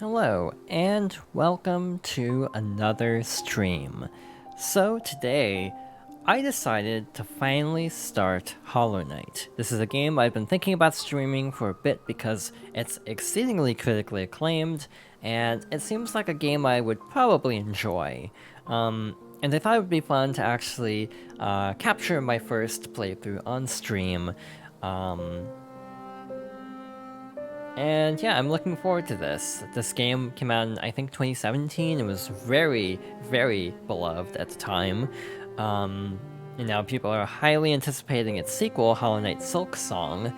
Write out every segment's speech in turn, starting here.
Hello, and welcome to another stream. So today, I decided to finally start Hollow Knight. This is a game I've been thinking about streaming for a bit because it's exceedingly critically acclaimed, and it seems like a game I would probably enjoy. And I thought it would be fun to actually capture my first playthrough on stream. And yeah, I'm looking forward to this. This game came out in, I think, 2017. It was very, very beloved at the time. And now people are highly anticipating its sequel, Hollow Knight Silksong.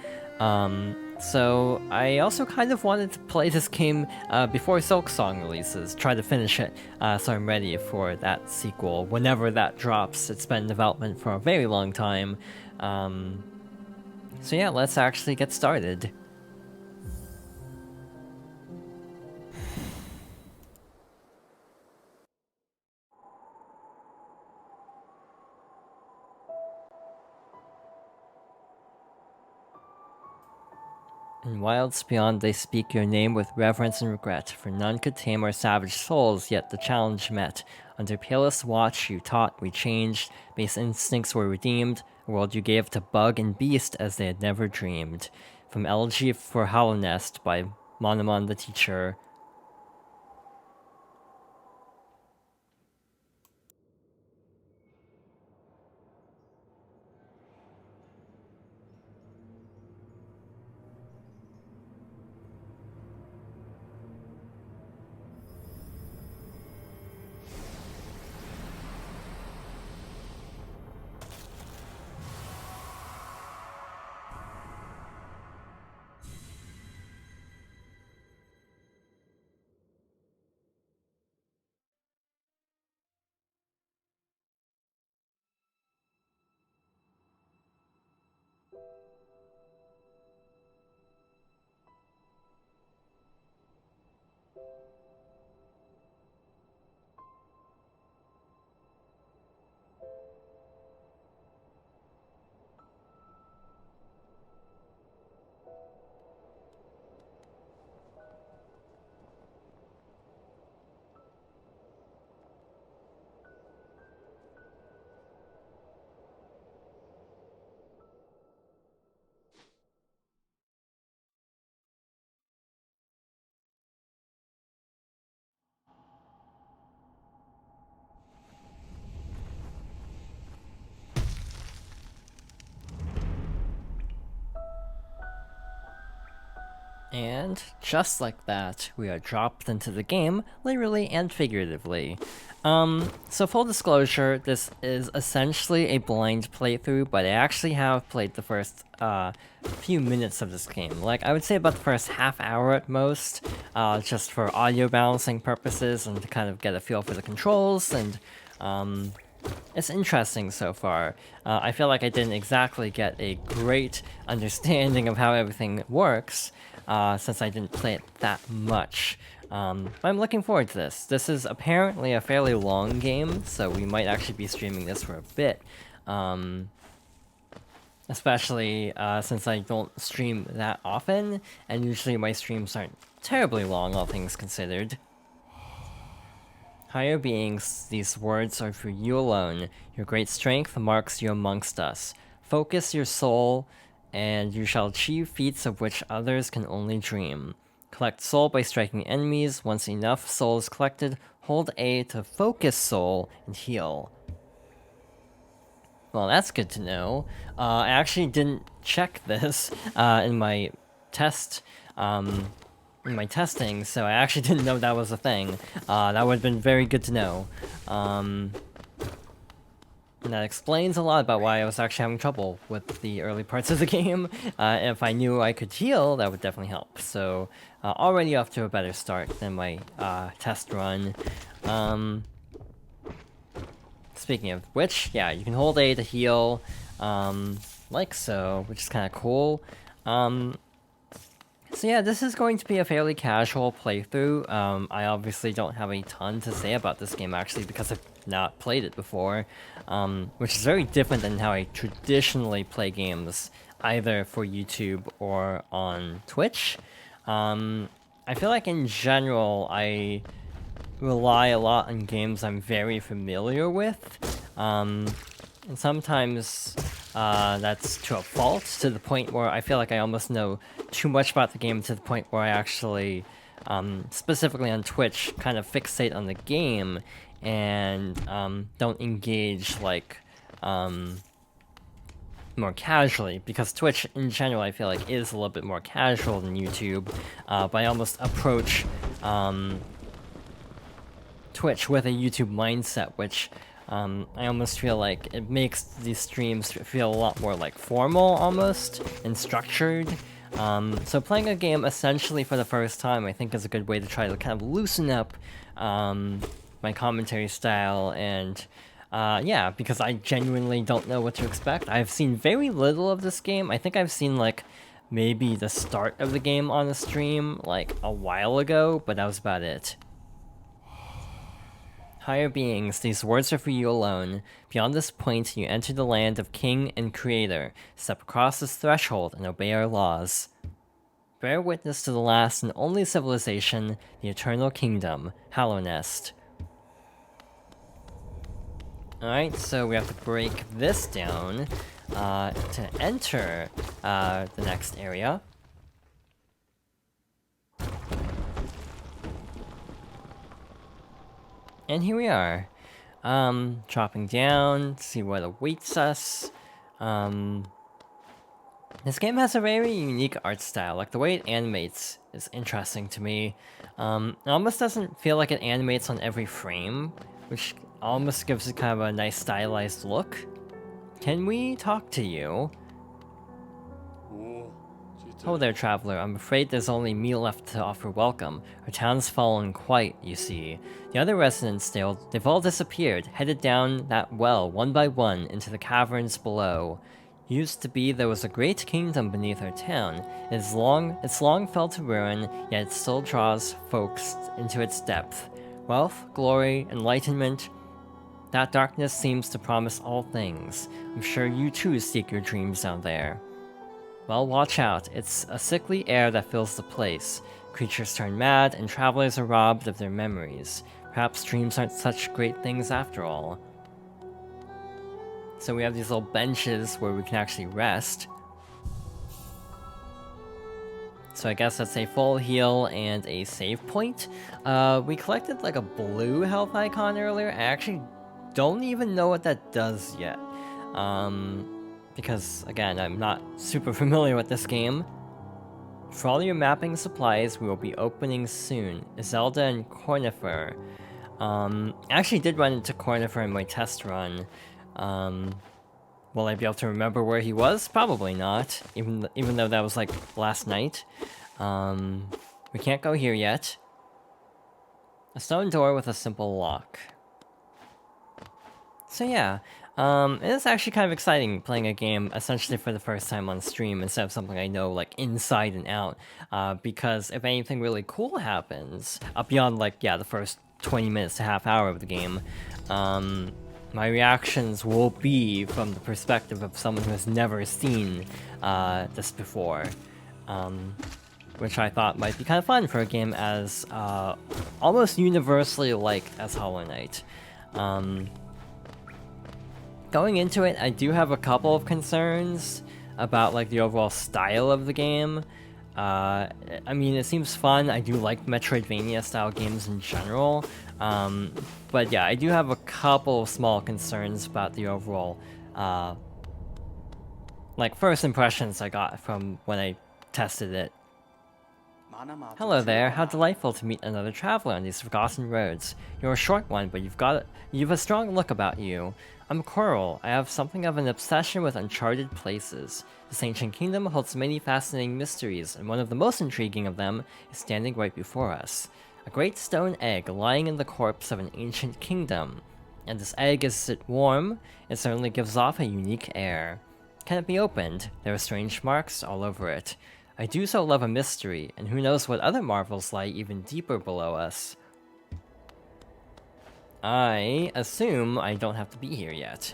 So I also kind of wanted to play this game before Silksong releases, try to finish it, so I'm ready for that sequel whenever that drops. It's been in development for a very long time. So yeah, let's actually get started. In wilds beyond they speak your name with reverence and regret, for none could tame our savage souls, yet the challenge met. Under palest watch you taught, we changed, base instincts were redeemed, a world you gave to bug and beast as they had never dreamed. From Elegy for Hollow Nest by Monomon the Teacher. And just like that, we are dropped into the game, literally and figuratively. So full disclosure, this is essentially a blind playthrough, but I actually have played the first few minutes of this game. Like, I would say about the first half hour at most, just for audio balancing purposes and to kind of get a feel for the controls, and it's interesting so far. I feel like I didn't exactly get a great understanding of how everything works, since I didn't play it that much. But I'm looking forward to this. This is apparently a fairly long game, so we might actually be streaming this for a bit. Especially since I don't stream that often, and usually my streams aren't terribly long, all things considered. Higher beings, these words are for you alone. Your great strength marks you amongst us. Focus your soul, and you shall achieve feats of which others can only dream. Collect soul by striking enemies. Once enough soul is collected, hold A to focus soul and heal. Well, that's good to know. I actually didn't check this in my test. In my testing, so I actually didn't know that was a thing. That would have been very good to know. And that explains a lot about why I was actually having trouble with the early parts of the game. If I knew I could heal, that would definitely help. So, already off to a better start than my test run. Speaking of which, yeah, you can hold A to heal, like so, which is kind of cool. So yeah, this is going to be a fairly casual playthrough. I obviously don't have a ton to say about this game actually because I've not played it before, which is very different than how I traditionally play games, either for YouTube or on Twitch. I feel like in general, I rely a lot on games I'm very familiar with. And sometimes that's to a fault, to the point where I feel like I almost know too much about the game to the point where I actually, specifically on Twitch, kind of fixate on the game and don't engage like more casually, because Twitch in general I feel like is a little bit more casual than YouTube, but I almost approach Twitch with a YouTube mindset, which I almost feel like it makes these streams feel a lot more like formal almost and structured. So playing a game essentially for the first time I think is a good way to try to kind of loosen up my commentary style and yeah, because I genuinely don't know what to expect. I've seen very little of this game. I think I've seen like maybe the start of the game on a stream like a while ago, but that was about it. Higher beings, these words are for you alone. Beyond this point, you enter the land of King and Creator. Step across this threshold and obey our laws. Bear witness to the last and only civilization, the Eternal Kingdom, Hallownest. Alright, so we have to break this down to enter the next area. And here we are. Dropping down to see what awaits us. This game has a very unique art style. Like, the way it animates is interesting to me. It almost doesn't feel like it animates on every frame, which almost gives it kind of a nice stylized look. Can we talk to you? Hello there, traveler. I'm afraid there's only me left to offer welcome. Our town's fallen quite, you see. The other residents, they've all disappeared, headed down that well, one by one, into the caverns below. Used to be there was a great kingdom beneath our town. It's long fell to ruin, yet it still draws folks into its depth. Wealth, glory, enlightenment, that darkness seems to promise all things. I'm sure you too seek your dreams down there. Well, watch out. It's a sickly air that fills the place. Creatures turn mad, and travelers are robbed of their memories. Perhaps dreams aren't such great things after all. So we have these little benches where we can actually rest. So I guess that's a full heal and a save point. We collected like a blue health icon earlier. I actually don't even know what that does yet. Because, again, I'm not super familiar with this game. For all your mapping supplies, we will be opening soon. Zelda and Cornifer. I actually did run into Cornifer in my test run. Will I be able to remember where he was? Probably not, even though that was like last night. We can't go here yet. A stone door with a simple lock. So yeah, it is actually kind of exciting playing a game essentially for the first time on stream instead of something I know like inside and out, because if anything really cool happens, beyond like, yeah, the first 20 minutes to half hour of the game, my reactions will be from the perspective of someone who has never seen this before, which I thought might be kind of fun for a game as almost universally liked as Hollow Knight. Going into it, I do have a couple of concerns about like the overall style of the game. I mean, it seems fun. I do like Metroidvania style games in general. But yeah, I do have a couple of small concerns about the overall, like, first impressions I got from when I tested it. Hello there, how delightful to meet another traveler on these forgotten roads. You're a short one, but you've a strong look about you. I'm Coral. I have something of an obsession with uncharted places. This ancient kingdom holds many fascinating mysteries, and one of the most intriguing of them is standing right before us. A great stone egg lying in the corpse of an ancient kingdom. And this egg, is it warm? It certainly gives off a unique air. Can it be opened? There are strange marks all over it. I do so love a mystery, and who knows what other marvels lie even deeper below us. I assume I don't have to be here yet.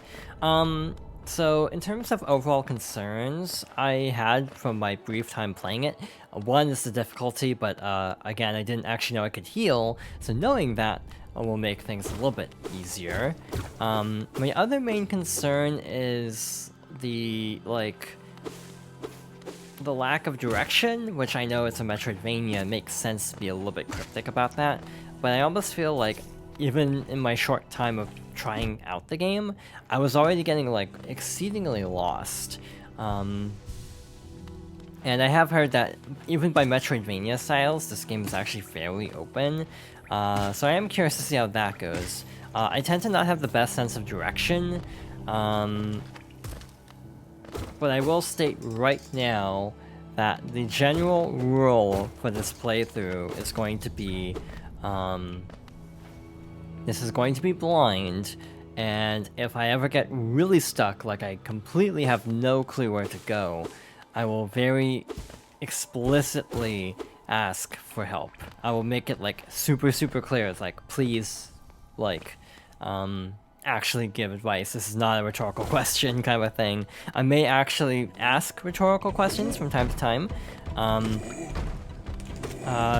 So, in terms of overall concerns I had from my brief time playing it, one is the difficulty, but again, I didn't actually know I could heal, so knowing that will make things a little bit easier. My other main concern is the, the lack of direction, which I know it's a Metroidvania, it makes sense to be a little bit cryptic about that, but I almost feel like even in my short time of trying out the game, I was already getting exceedingly lost. And I have heard that even by Metroidvania styles, this game is actually fairly open. So I am curious to see how that goes. I tend to not have the best sense of direction, but I will state right now that the general rule for this playthrough is going to be, this is going to be blind, and if I ever get really stuck, like I completely have no clue where to go, I will very explicitly ask for help. I will make it super clear. It's like, please, actually give advice. This is not a rhetorical question kind of a thing. I may actually ask rhetorical questions from time to time.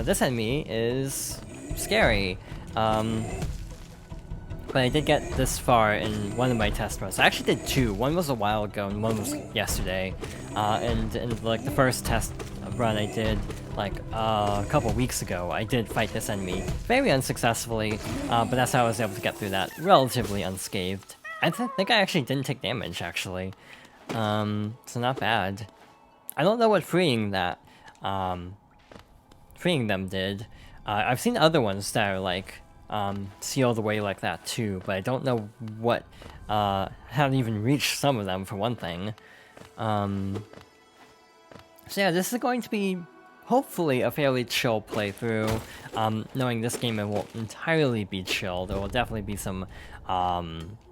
This enemy is scary. But I did get this far in one of my test runs. I actually did two. One was a while ago and one was yesterday. And in the first test run I did a couple weeks ago, I did fight this enemy very unsuccessfully, but that's how I was able to get through that relatively unscathed. I think I actually didn't take damage, actually. So not bad. I don't know what freeing them did. I've seen other ones that are sealed away like that too, but I don't know what, haven't even reached some of them for one thing. So yeah, this is going to be hopefully a fairly chill playthrough. Knowing this game, it won't entirely be chill. There will definitely be some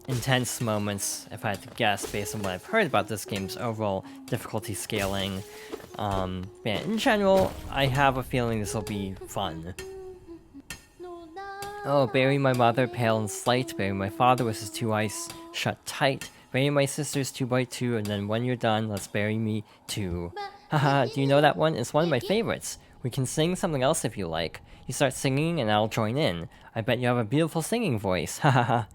intense moments, if I had to guess, based on what I've heard about this game's overall difficulty scaling. Yeah, in general, I have a feeling this will be fun. Oh, bury my mother, pale and slight. Bury my father with his two eyes shut tight. Bury my sisters 2x2, and then when you're done, let's bury me too. Haha, do you know that one? It's one of my favorites. We can sing something else if you like. You start singing and I'll join in. I bet you have a beautiful singing voice. Hahaha.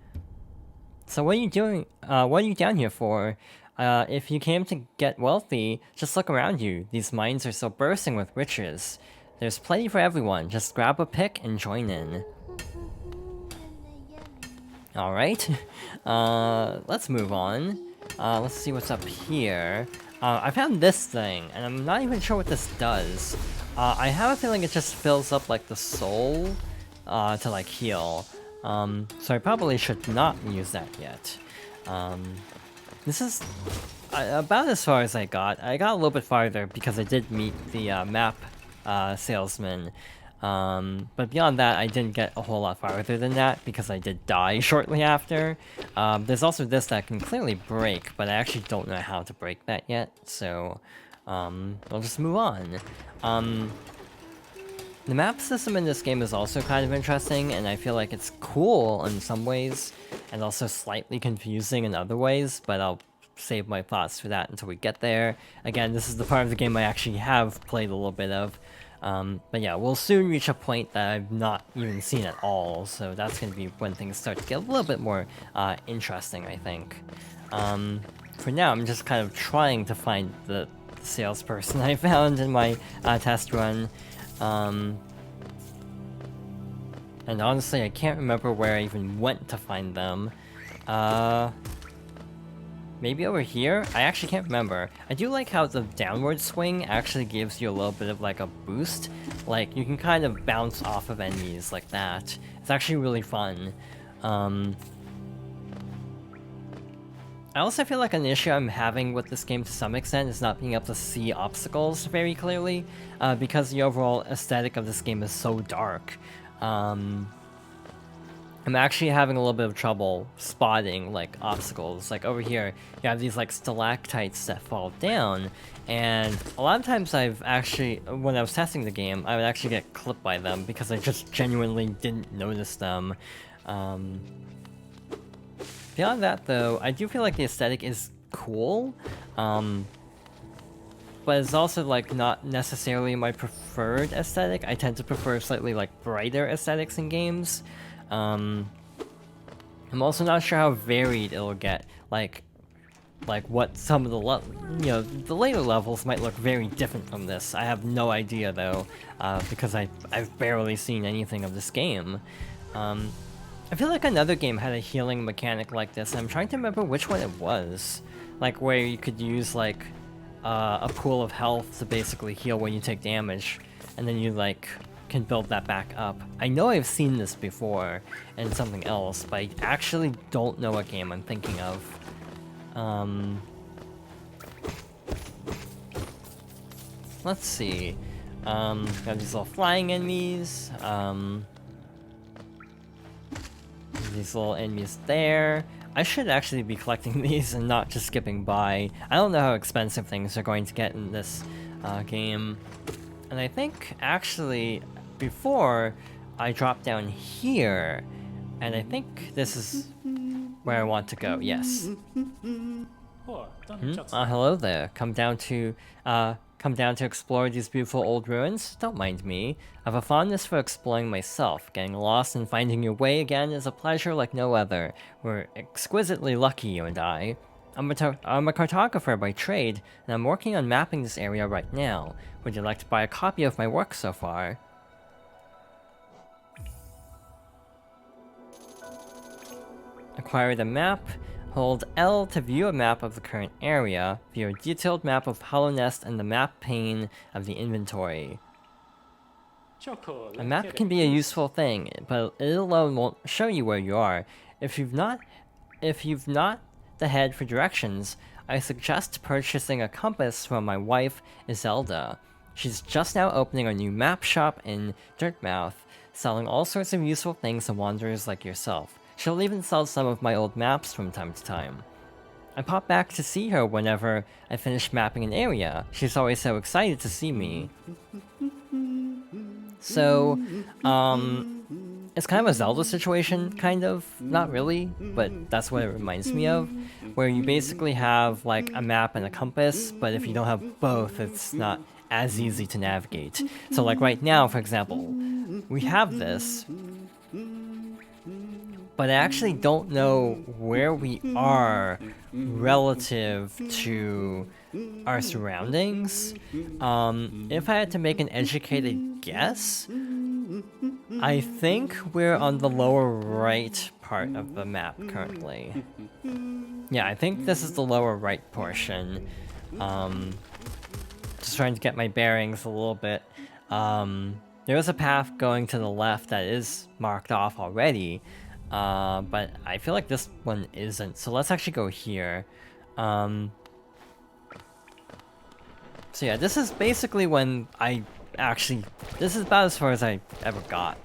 So what are you doing? What are you down here for? If you came to get wealthy, just look around you. These mines are so bursting with riches. There's plenty for everyone. Just grab a pick and join in. Alright, let's move on. Let's see what's up here. I found this thing, and I'm not even sure what this does. I have a feeling it just fills up, the soul, to, heal. So I probably should not use that yet. This is about as far as I got. I got a little bit farther because I did meet the map salesman. But beyond that, I didn't get a whole lot farther than that because I did die shortly after. There's also this that can clearly break, but I actually don't know how to break that yet, so we'll just move on. The map system in this game is also kind of interesting, and I feel like it's cool in some ways, and also slightly confusing in other ways, but I'll save my thoughts for that until we get there. Again, this is the part of the game I actually have played a little bit of. But yeah, we'll soon reach a point that I've not even seen at all, so that's going to be when things start to get a little bit more interesting, I think. For now, I'm just kind of trying to find the salesperson I found in my test run. And honestly, I can't remember where I even went to find them. Maybe over here? I actually can't remember. I do like how the downward swing actually gives you a little bit of a boost. You can kind of bounce off of enemies like that. It's actually really fun. I also feel like an issue I'm having with this game to some extent is not being able to see obstacles very clearly, because the overall aesthetic of this game is so dark. I'm actually having a little bit of trouble spotting, obstacles. Over here, you have these, stalactites that fall down, and a lot of times I've actually, when I was testing the game, I would actually get clipped by them because I just genuinely didn't notice them. Beyond that, though, I do feel like the aesthetic is cool, but it's also like not necessarily my preferred aesthetic. I tend to prefer slightly like brighter aesthetics in games. I'm also not sure how varied it'll get. Like what some of the the later levels might look very different from this. I have no idea though, because I've barely seen anything of this game. I feel like another game had a healing mechanic like this. I'm trying to remember which one it was. Like where you could use like a pool of health to basically heal when you take damage, and then you like can build that back up. I know I've seen this before in something else, but I actually don't know what game I'm thinking of. Let's see. Got these little flying enemies. These little enemies there. I should actually be collecting these and not just skipping by. I don't know how expensive things are going to get in this game. And I think, actually, before I drop down here, and I think this is where I want to go, yes. Hello there. Come down to explore these beautiful old ruins? Don't mind me. I have a fondness for exploring myself. Getting lost and finding your way again is a pleasure like no other. We're exquisitely lucky, you and I. I'm a cartographer by trade, and I'm working on mapping this area right now. Would you like to buy a copy of my work so far? Acquire the map. Hold L to view a map of the current area, view a detailed map of Hallownest and the map pane of the inventory. A map can be a useful thing, but it alone won't show you where you are. If you've not the head for directions, I suggest purchasing a compass from my wife, Iselda. She's just now opening a new map shop in Dirtmouth, selling all sorts of useful things to wanderers like yourself. She'll even sell some of my old maps from time to time. I pop back to see her whenever I finish mapping an area. She's always so excited to see me. So, it's kind of a Zelda situation, kind of. Not really, but that's what it reminds me of. Where you basically have, like, a map and a compass, but if you don't have both, it's not as easy to navigate. So, like, right now, for example, we have this, but I actually don't know where we are relative to our surroundings. If I had to make an educated guess, I think we're on the lower right part of the map currently. Yeah, I think this is the lower right portion. Just trying to get my bearings a little bit. There is a path going to the left that is marked off already. But I feel like this one isn't, so let's actually go here. So yeah, this is basically when this is about as far as I ever got,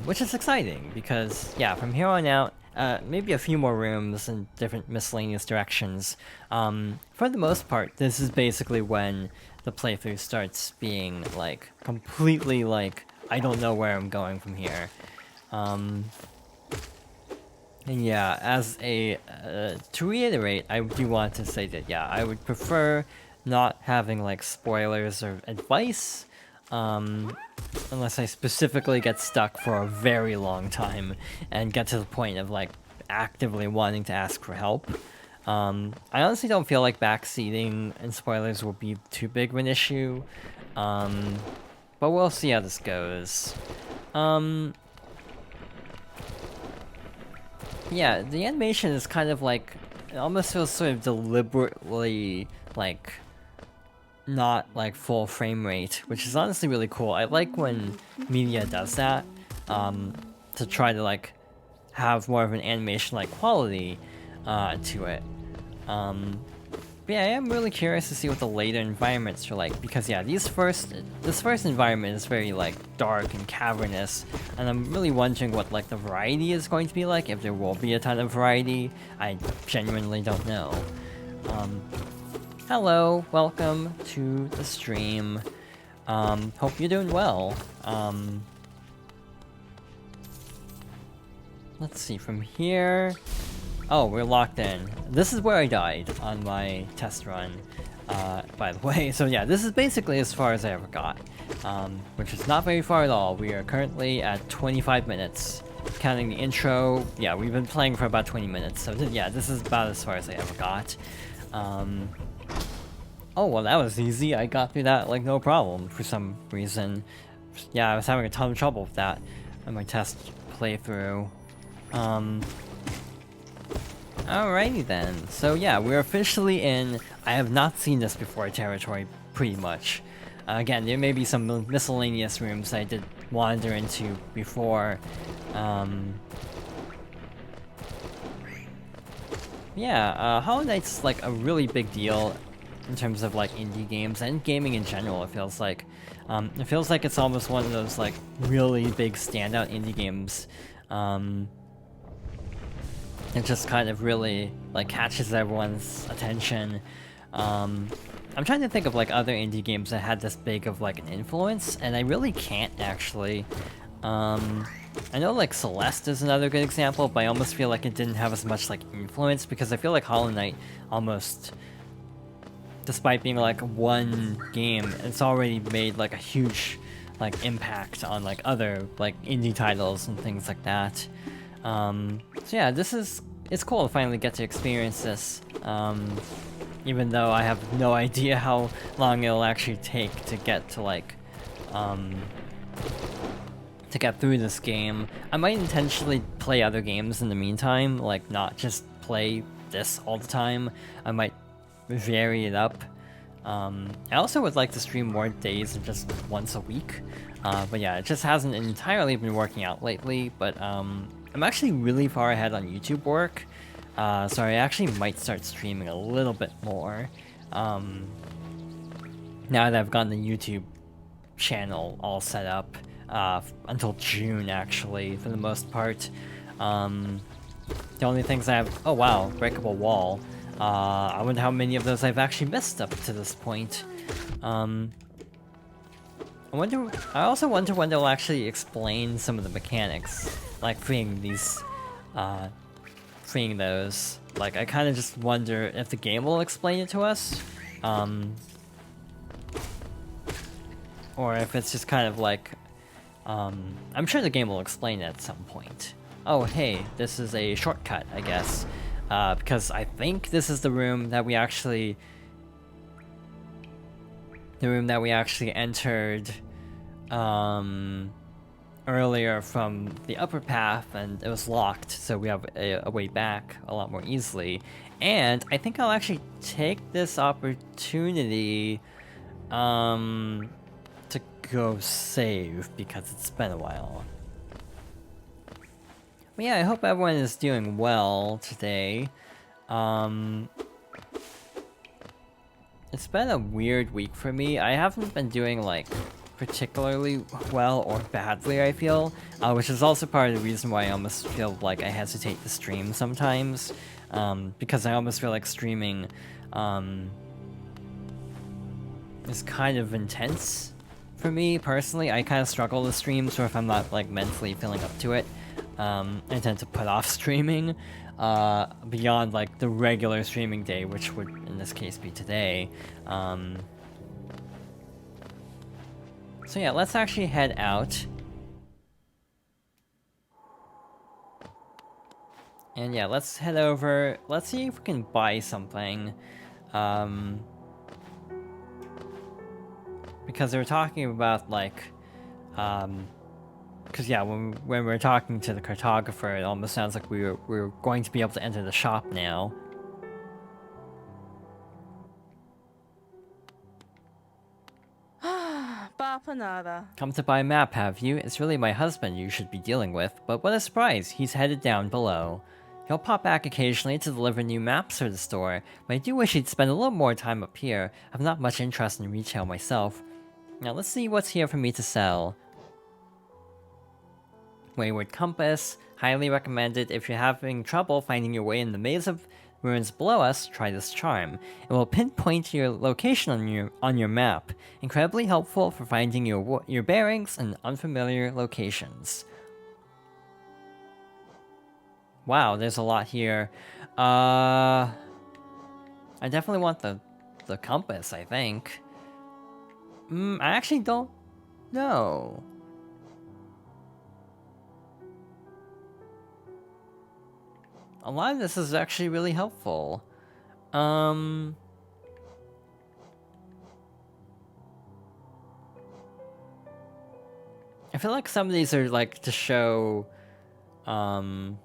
which is exciting, because yeah, from here on out, maybe a few more rooms in different miscellaneous directions. For the most part, this is basically when the playthrough starts being, like, completely, like, I don't know where I'm going from here. And yeah, to reiterate, I do want to say that, yeah, I would prefer not having, like, spoilers or advice, unless I specifically get stuck for a very long time and get to the point of, like, actively wanting to ask for help. I honestly don't feel like backseating and spoilers will be too big of an issue, but we'll see how this goes. Yeah, the animation is kind of like, it almost feels sort of deliberately, like, not like full frame rate, which is honestly really cool. I like when media does that, to try to, like, have more of an animation-like quality to it. But yeah, I am really curious to see what the later environments are like, because yeah, this first environment is very, like, dark and cavernous, and I'm really wondering what, like, the variety is going to be like, if there will be a ton of variety. I genuinely don't know. Hello, welcome to the stream. Hope you're doing well. Let's see, from here, Oh, we're locked in. This is where I died on my test run, by the way. So yeah, this is basically as far as I ever got, which is not very far at all. We are currently at 25 minutes. Counting the intro, yeah, we've been playing for about 20 minutes, so yeah, this is about as far as I ever got. Oh, well, that was easy. I got through that, like, no problem for some reason. Yeah, I was having a ton of trouble with that on my test playthrough. Alrighty then. So yeah, we're officially in I have not seen this before territory, pretty much. Again, there may be some miscellaneous rooms I did wander into before. Yeah, Hollow Knight's like a really big deal in terms of like indie games and gaming in general. It feels like it's almost one of those like really big standout indie games. It just kind of really like catches everyone's attention. I'm trying to think of like other indie games that had this big of like an influence, and I really can't actually. I know like Celeste is another good example, but I almost feel like it didn't have as much like influence because I feel like Hollow Knight almost, despite being like one game, it's already made like a huge like impact on like other like indie titles and things like that. So yeah, it's cool to finally get to experience this, even though I have no idea how long it'll actually take to get to like, to get through this game. I might intentionally play other games in the meantime, like not just play this all the time. I might vary it up. I also would like to stream more days than just once a week, but yeah, it just hasn't entirely been working out lately, but I'm actually really far ahead on YouTube work, so I actually might start streaming a little bit more, now that I've gotten the YouTube channel all set up, until June actually, for the most part. The only things I have... Oh wow, breakable wall. I wonder how many of those I've actually missed up to this point. I also wonder when they'll actually explain some of the mechanics, like freeing these, freeing those. Like, I kind of just wonder if the game will explain it to us, or if it's just kind of like, I'm sure the game will explain it at some point. Oh, hey, this is a shortcut, I guess, because I think this is the room that we actually entered earlier from the upper path, and it was locked, so we have a way back a lot more easily. And I think I'll actually take this opportunity to go save, because it's been a while. But yeah, I hope everyone is doing well today. It's been a weird week for me. I haven't been doing, like, particularly well or badly, I feel, which is also part of the reason why I almost feel like I hesitate to stream sometimes, because I almost feel like streaming is kind of intense for me, personally. I kind of struggle with streams, or if I'm not, like, mentally feeling up to it, I tend to put off streaming beyond like the regular streaming day, which would in this case be today. So yeah, let's actually head out. And yeah, let's head over. Let's see if we can buy something. Because they're talking about like, because yeah, when we're talking to the cartographer, it almost sounds like we're going to be able to enter the shop now. Bapanada. Come to buy a map, have you? It's really my husband you should be dealing with, but what a surprise, he's headed down below. He'll pop back occasionally to deliver new maps for the store, but I do wish he'd spend a little more time up here. I've not much interest in retail myself. Now let's see what's here for me to sell. Wayward Compass, highly recommended if you're having trouble finding your way in the maze of ruins below us. Try this charm. It will pinpoint your location on your map, incredibly helpful for finding your bearings in unfamiliar locations. wow, there's a lot here. I definitely want the compass, I think. I actually don't know. A lot of this is actually really helpful. I feel like some of these are like to show, oh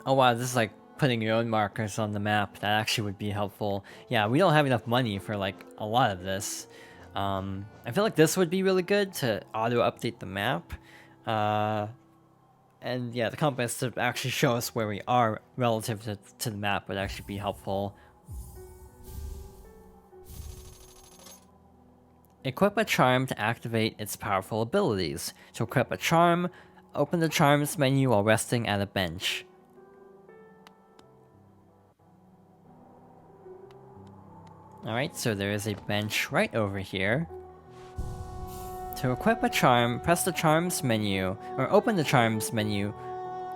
wow, this is like putting your own markers on the map. That actually would be helpful. Yeah, we don't have enough money for like a lot of this. I feel like this would be really good to auto-update the map. And yeah, the compass to actually show us where we are relative to the map would actually be helpful. Equip a charm to activate its powerful abilities. To equip a charm, open the charms menu while resting at a bench. Alright, so there is a bench right over here. To equip a charm, press the charms menu, or open the charms menu.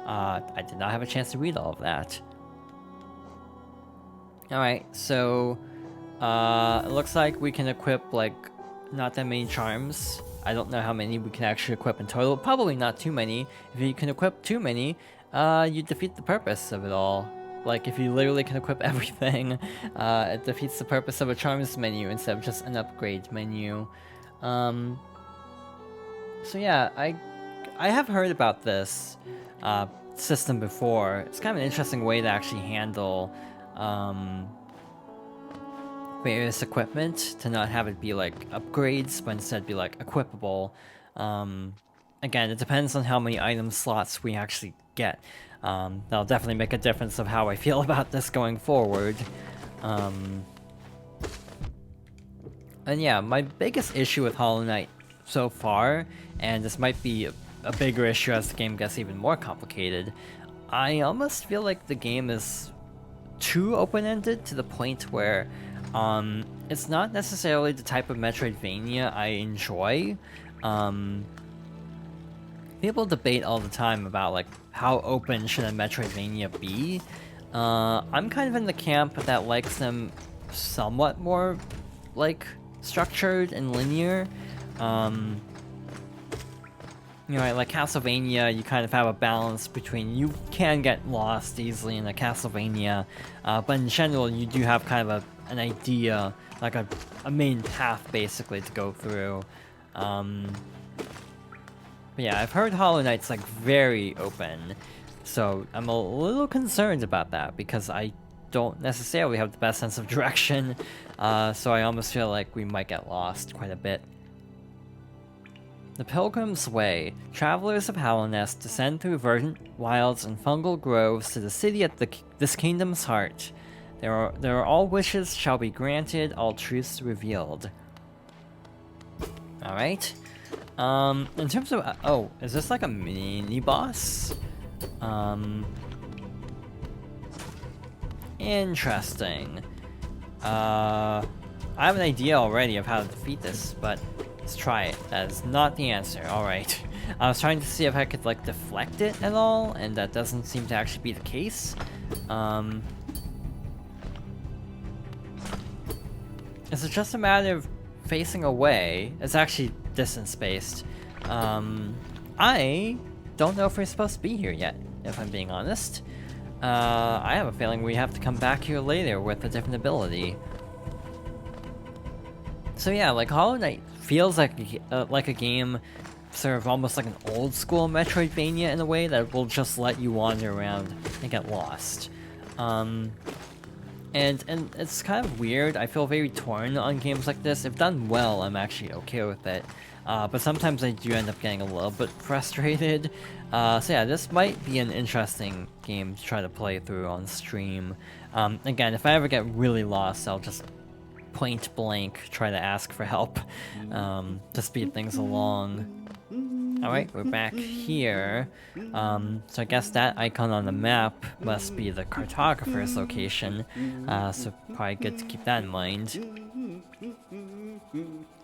I did not have a chance to read all of that. Alright, so it looks like we can equip like not that many charms. I don't know how many we can actually equip in total. Probably not too many. If you can equip too many, you defeat the purpose of it all. Like, if you literally can equip everything, it defeats the purpose of a charms menu instead of just an upgrade menu. So yeah, I have heard about this system before. It's kind of an interesting way to actually handle various equipment, to not have it be like upgrades, but instead be like equipable. Again, it depends on how many item slots we actually get. That'll definitely make a difference of how I feel about this going forward. And yeah, my biggest issue with Hollow Knight so far, and this might be a bigger issue as the game gets even more complicated, I almost feel like the game is too open-ended to the point where it's not necessarily the type of Metroidvania I enjoy. People debate all the time about like how open should a Metroidvania be. I'm kind of in the camp that likes them somewhat more like structured and linear. You know, like Castlevania, you kind of have a balance between, you can get lost easily in a Castlevania, but in general you do have kind of an idea, like a main path basically to go through. But yeah, I've heard Hollow Knight's like very open, so I'm a little concerned about that because I don't necessarily have the best sense of direction, so I almost feel like we might get lost quite a bit. The Pilgrim's Way. Travelers of Hallownest descend through verdant wilds and fungal groves to the city at this kingdom's heart. There are all wishes shall be granted, all truths revealed. Alright. In terms of... oh, is this like a mini-boss? Interesting. I have an idea already of how to defeat this, but let's try it. That is not the answer. Alright. I was trying to see if I could, like, deflect it at all, and that doesn't seem to actually be the case. It's just a matter of facing away. It's actually distance-based. I don't know if we're supposed to be here yet, if I'm being honest. I have a feeling we have to come back here later with a different ability. So yeah, like Hollow Knight feels like a game, sort of almost like an old school Metroidvania in a way that will just let you wander around and get lost. And it's kind of weird. I feel very torn on games like this. If done well, I'm actually okay with it. But sometimes I do end up getting a little bit frustrated. So yeah, this might be an interesting game to try to play through on stream. Again, if I ever get really lost, I'll just point blank try to ask for help to speed things along. Alright, we're back here. So I guess that icon on the map must be the cartographer's location, so probably good to keep that in mind.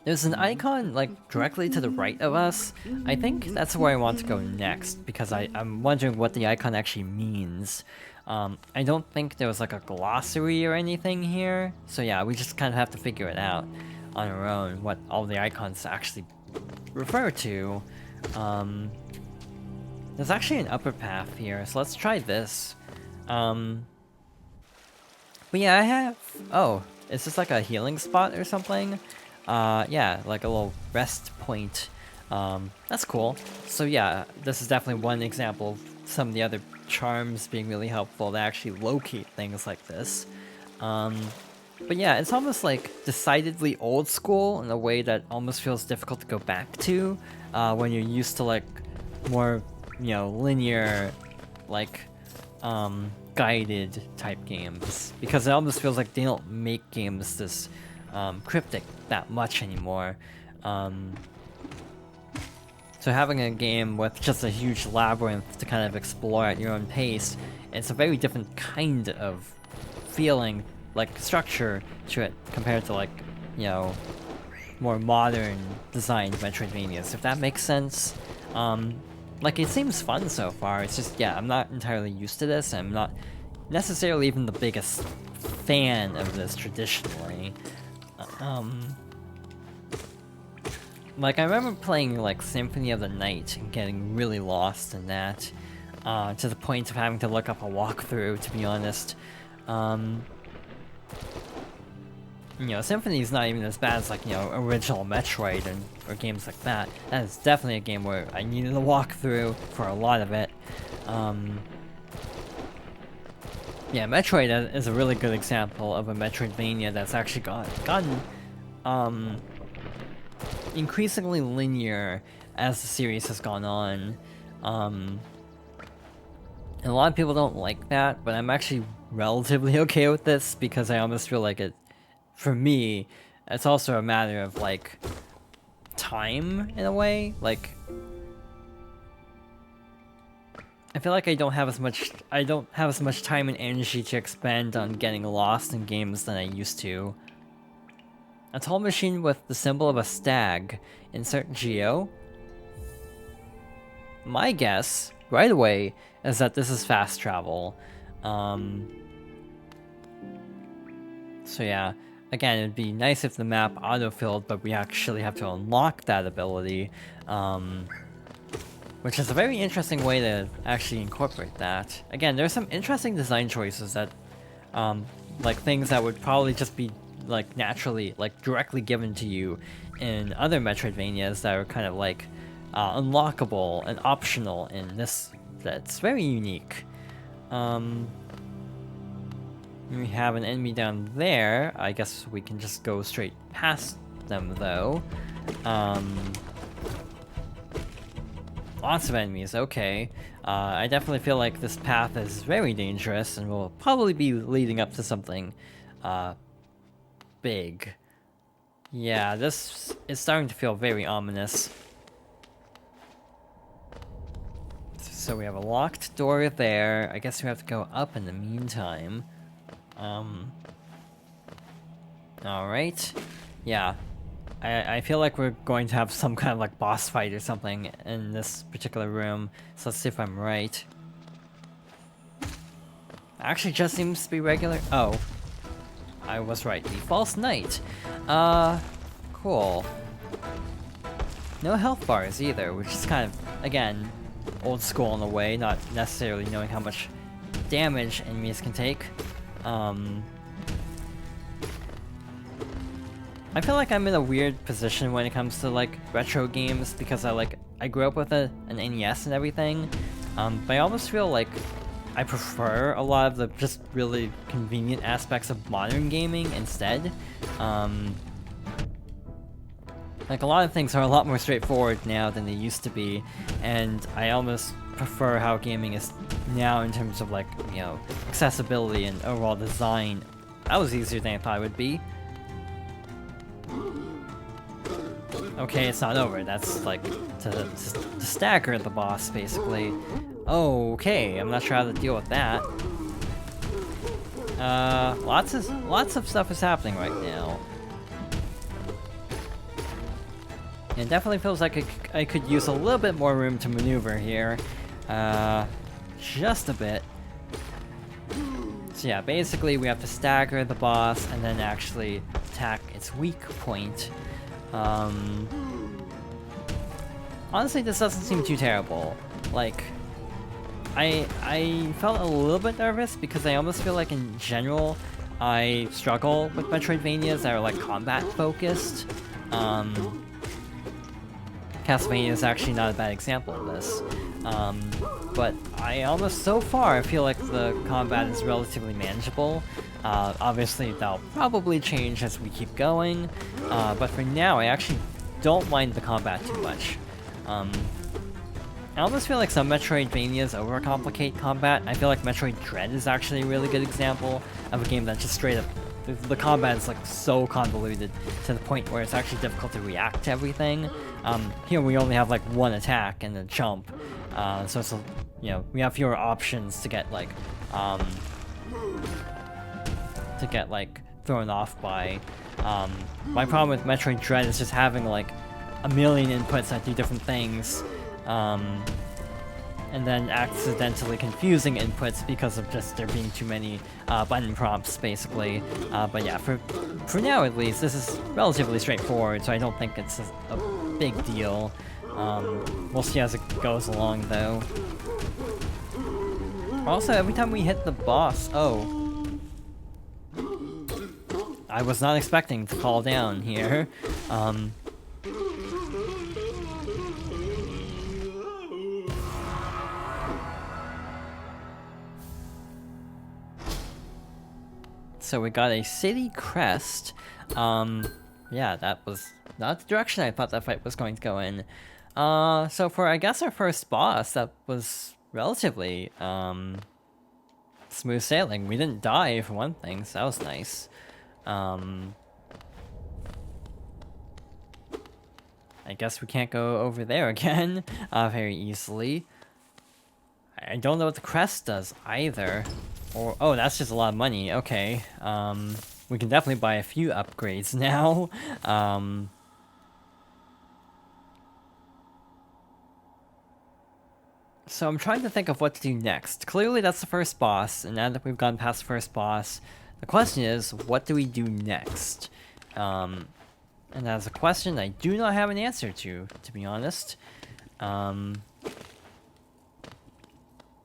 There's an icon, like, directly to the right of us. I think that's where I want to go next, because I'm wondering what the icon actually means. I don't think there was, like, a glossary or anything here. So yeah, we just kind of have to figure it out on our own, what all the icons actually refer to. There's actually an upper path here, so let's try this. But yeah, I have... Oh, is this like a healing spot or something? Yeah, like a little rest point. That's cool. So yeah, this is definitely one example of some of the other charms being really helpful to actually locate things like this. But yeah, it's almost like decidedly old school in a way that almost feels difficult to go back to when you're used to like more, you know, linear, like, guided type games. Because it almost feels like they don't make games this cryptic that much anymore. So having a game with just a huge labyrinth to kind of explore at your own pace, it's a very different kind of feeling, like structure to it compared to like, you know, more modern designed Metroidvanias, if that makes sense. Like it seems fun so far, it's just, yeah, I'm not entirely used to this, I'm not necessarily even the biggest fan of this traditionally. Like, I remember playing, like, Symphony of the Night and getting really lost in that, to the point of having to look up a walkthrough, to be honest. You know, Symphony's not even as bad as, like, you know, original Metroid or games like that. That is definitely a game where I needed a walkthrough for a lot of it. Yeah, Metroid is a really good example of a Metroidvania that's actually gotten increasingly linear as the series has gone on. And a lot of people don't like that, but I'm actually relatively okay with this because I almost feel like it, for me, it's also a matter of like time in a way. Like, I feel like I don't have as much time and energy to expend on getting lost in games than I used to. A tall machine with the symbol of a stag. Insert geo. My guess, right away, is that this is fast travel. So yeah, again, it'd be nice if the map autofilled, but we actually have to unlock that ability. Which is a very interesting way to actually incorporate that. Again, there's some interesting design choices that, like things that would probably just be like naturally, like directly given to you in other Metroidvanias that are kind of like unlockable and optional in this. That's very unique. We have an enemy down there. I guess we can just go straight past them though. Lots of enemies, okay. I definitely feel like this path is very dangerous and will probably be leading up to something big. Yeah, this is starting to feel very ominous. So we have a locked door there. I guess we have to go up in the meantime. Alright. Yeah. I feel like we're going to have some kind of like boss fight or something in this particular room. So let's see if I'm right. Actually just seems to be regular. Oh. I was right. The False Knight. Cool. No health bars either, which is kind of, again, old school in a way, not necessarily knowing how much damage enemies can take. I feel like I'm in a weird position when it comes to like retro games because I grew up with an NES and everything, but I almost feel like I prefer a lot of the just really convenient aspects of modern gaming instead. Like a lot of things are a lot more straightforward now than they used to be, and I almost prefer how gaming is now in terms of like, you know, accessibility and overall design. That was easier than I thought it would be. Okay, it's not over. That's like to stagger the boss, basically. Okay, I'm not sure how to deal with that. Lots of stuff is happening right now. It definitely feels like I could use a little bit more room to maneuver here. Just a bit. So yeah, basically we have to stagger the boss and then actually attack its weak point. Honestly, this doesn't seem too terrible. Like, I felt a little bit nervous because I almost feel like in general I struggle with Metroidvanias that are like combat focused. Castlevania is actually not a bad example of this. But I almost so far feel like the combat is relatively manageable. Obviously that'll probably change as we keep going, but for now I actually don't mind the combat too much. I almost feel like some Metroidvanias overcomplicate combat. I feel like Metroid Dread is actually a really good example of a game that just straight up, the combat is like so convoluted to the point where it's actually difficult to react to everything. Here we only have like one attack and a jump, so it's, you know, we have fewer options to get like thrown off by. My problem with Metroid Dread is just having like a million inputs that do different things, and then accidentally confusing inputs because of just there being too many button prompts, basically. But yeah, for now at least, this is relatively straightforward, so I don't think it's a big deal. We'll see as it goes along, though. Also, every time we hit the boss... Oh. I was not expecting to fall down here. So we got a city crest. Yeah, that was not the direction I thought that fight was going to go in. So for, I guess, our first boss, that was relatively, smooth sailing. We didn't die, for one thing, so that was nice. I guess we can't go over there again, very easily. I don't know what the crest does, either. Or, oh, that's just a lot of money, okay. We can definitely buy a few upgrades now. So I'm trying to think of what to do next. Clearly that's the first boss, and now that we've gone past the first boss, the question is, what do we do next? And that's a question I do not have an answer to be honest.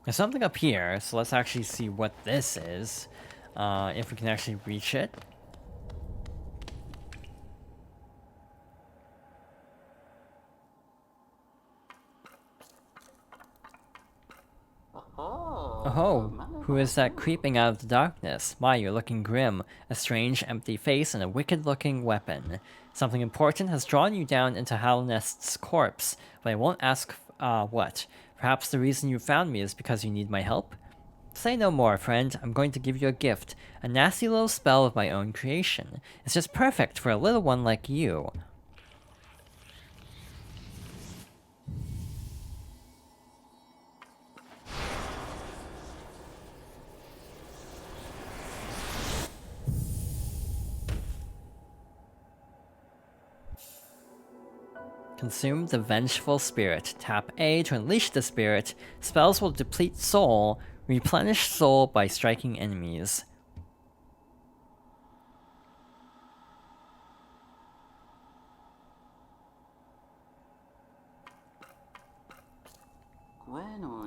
There's something up here, so let's actually see what this is, if we can actually reach it. Oh, who is that creeping out of the darkness? My, you're looking grim. A strange, empty face and a wicked-looking weapon. Something important has drawn you down into Halnest's corpse, but I won't ask, what. Perhaps the reason you found me is because you need my help? Say no more, friend. I'm going to give you a gift. A nasty little spell of my own creation. It's just perfect for a little one like you. Consume the Vengeful Spirit. Tap A to unleash the spirit. Spells will deplete soul. Replenish soul by striking enemies.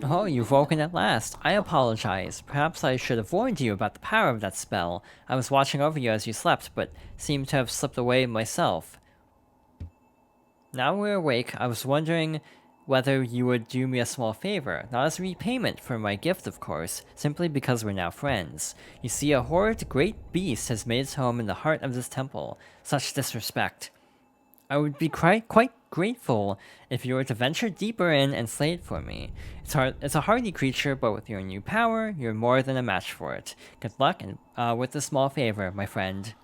Oh, you've woken at last. I apologize. Perhaps I should have warned you about the power of that spell. I was watching over you as you slept, but seemed to have slipped away myself. Now we're awake, I was wondering whether you would do me a small favor, not as repayment for my gift of course, simply because we're now friends. You see, a horrid great beast has made its home in the heart of this temple. Such disrespect. I would be quite grateful if you were to venture deeper in and slay it for me. It's a hardy creature, but with your new power, you're more than a match for it. Good luck and with a small favor, my friend.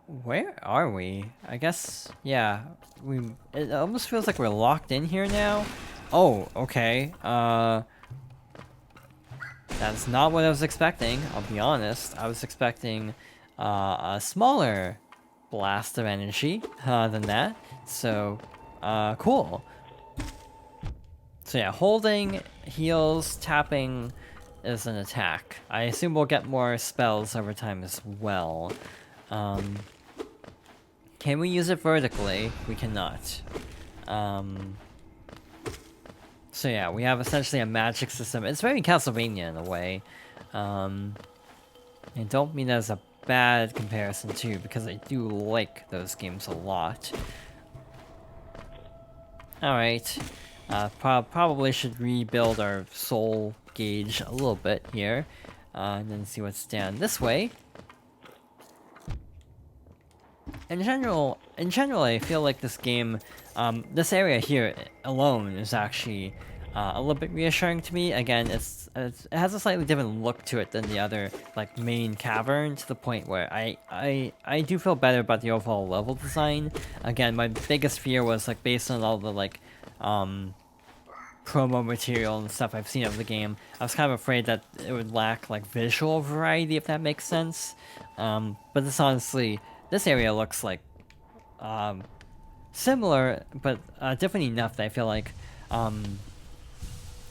Where are we? I guess, yeah, it almost feels like we're locked in here now. Oh, okay, that's not what I was expecting, I'll be honest. I was expecting, a smaller blast of energy than that. So, cool. So yeah, holding, heals, tapping is an attack. I assume we'll get more spells over time as well. Can we use it vertically? We cannot. So yeah, we have essentially a magic system. It's very Castlevania in a way. I don't mean that as a bad comparison too, because I do like those games a lot. Alright. Probably should rebuild our soul gauge a little bit here. And then see what's down this way. In general, I feel like this game, this area here alone is actually a little bit reassuring to me. Again, it has a slightly different look to it than the other like main cavern, to the point where I do feel better about the overall level design. Again, my biggest fear was like based on all the like promo material and stuff I've seen of the game. I was kind of afraid that it would lack like visual variety, if that makes sense. But this honestly, this area looks like similar, but different enough that I feel like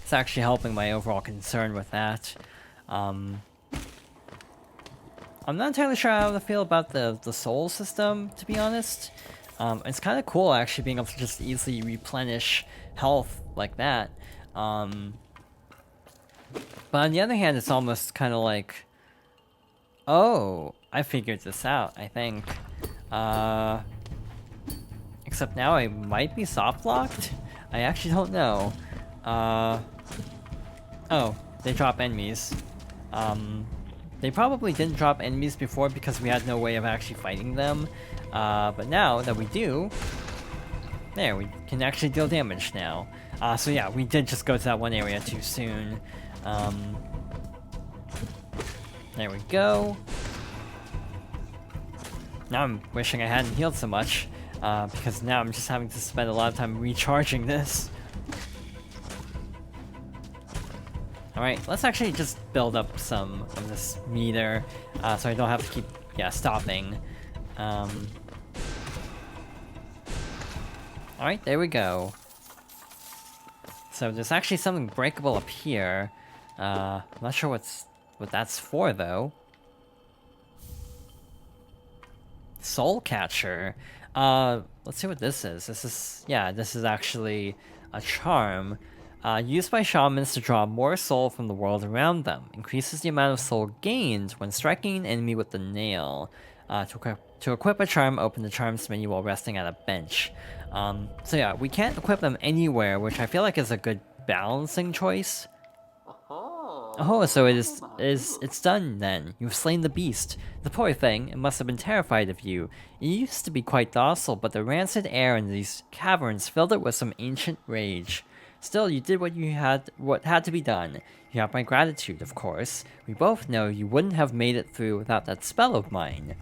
it's actually helping my overall concern with that. I'm not entirely sure how to feel about the soul system, to be honest. It's kind of cool actually being able to just easily replenish health like that. But on the other hand, it's almost kind of like, oh, I figured this out, I think. Except now I might be soft locked? I actually don't know. Oh, they drop enemies. They probably didn't drop enemies before because we had no way of actually fighting them. But now that we do, there, we can actually deal damage now. So yeah, we did just go to that one area too soon. There we go. Now I'm wishing I hadn't healed so much, because now I'm just having to spend a lot of time recharging this. Alright, let's actually just build up some of this meter, so I don't have to keep, stopping. Alright, there we go. So there's actually something breakable up here. I'm not sure what that's for, though. Soul Catcher. Let's see what this is. This is actually a charm. Used by shamans to draw more soul from the world around them. Increases the amount of soul gained when striking an enemy with the nail. To equip a charm, open the charms menu while resting at a bench. So yeah, we can't equip them anywhere, which I feel like is a good balancing choice. Oh, so it's done then. You've slain the beast. The poor thing, it must have been terrified of you. It used to be quite docile, but the rancid air in these caverns filled it with some ancient rage. Still, you did what had to be done. You have my gratitude, of course. We both know you wouldn't have made it through without that spell of mine.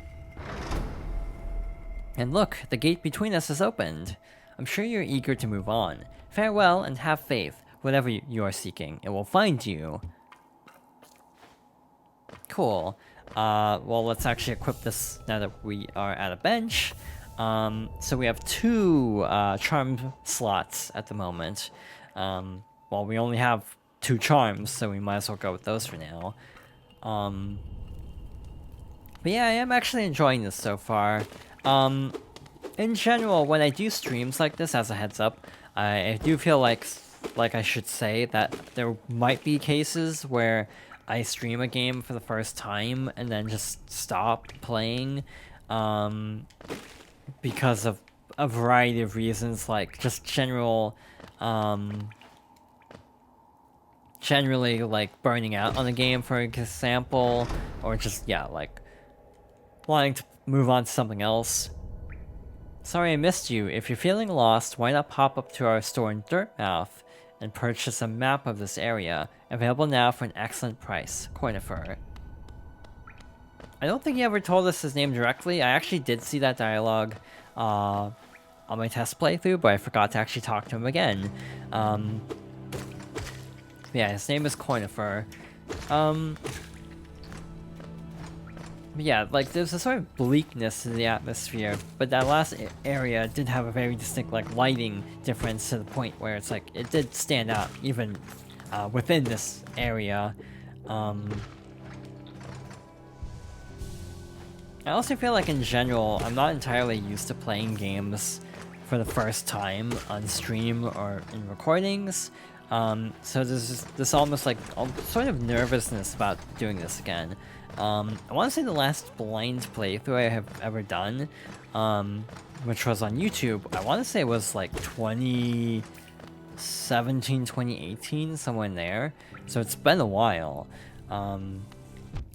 And look, the gate between us has opened. I'm sure you're eager to move on. Farewell and have faith. Whatever you are seeking, it will find you. Cool. Well, let's actually equip this now that we are at a bench. So we have 2 charm slots at the moment. Well, we only have 2 charms, so we might as well go with those for now. But yeah, I am actually enjoying this so far. In general, when I do streams like this, as a heads up, I do feel like I should say that there might be cases where I stream a game for the first time and then just stop playing, because of a variety of reasons, like just generally like burning out on the game, for example, or just like wanting to move on to something else. Sorry I missed you. If you're feeling lost, why not pop up to our store in Dirtmouth and purchase a map of this area, available now for an excellent price. Coinifer. I don't think he ever told us his name directly. I actually did see that dialogue on my test playthrough, but I forgot to actually talk to him again. Yeah, his name is Coinifer. But yeah, like there's a sort of bleakness to the atmosphere, but that last area did have a very distinct like lighting difference to the point where it's like it did stand out even within this area. I also feel like in general, I'm not entirely used to playing games for the first time on stream or in recordings. So there's this almost like sort of nervousness about doing this again. I want to say the last blind playthrough I have ever done, which was on YouTube, I want to say it was like 2017, 2018, somewhere in there. So it's been a while.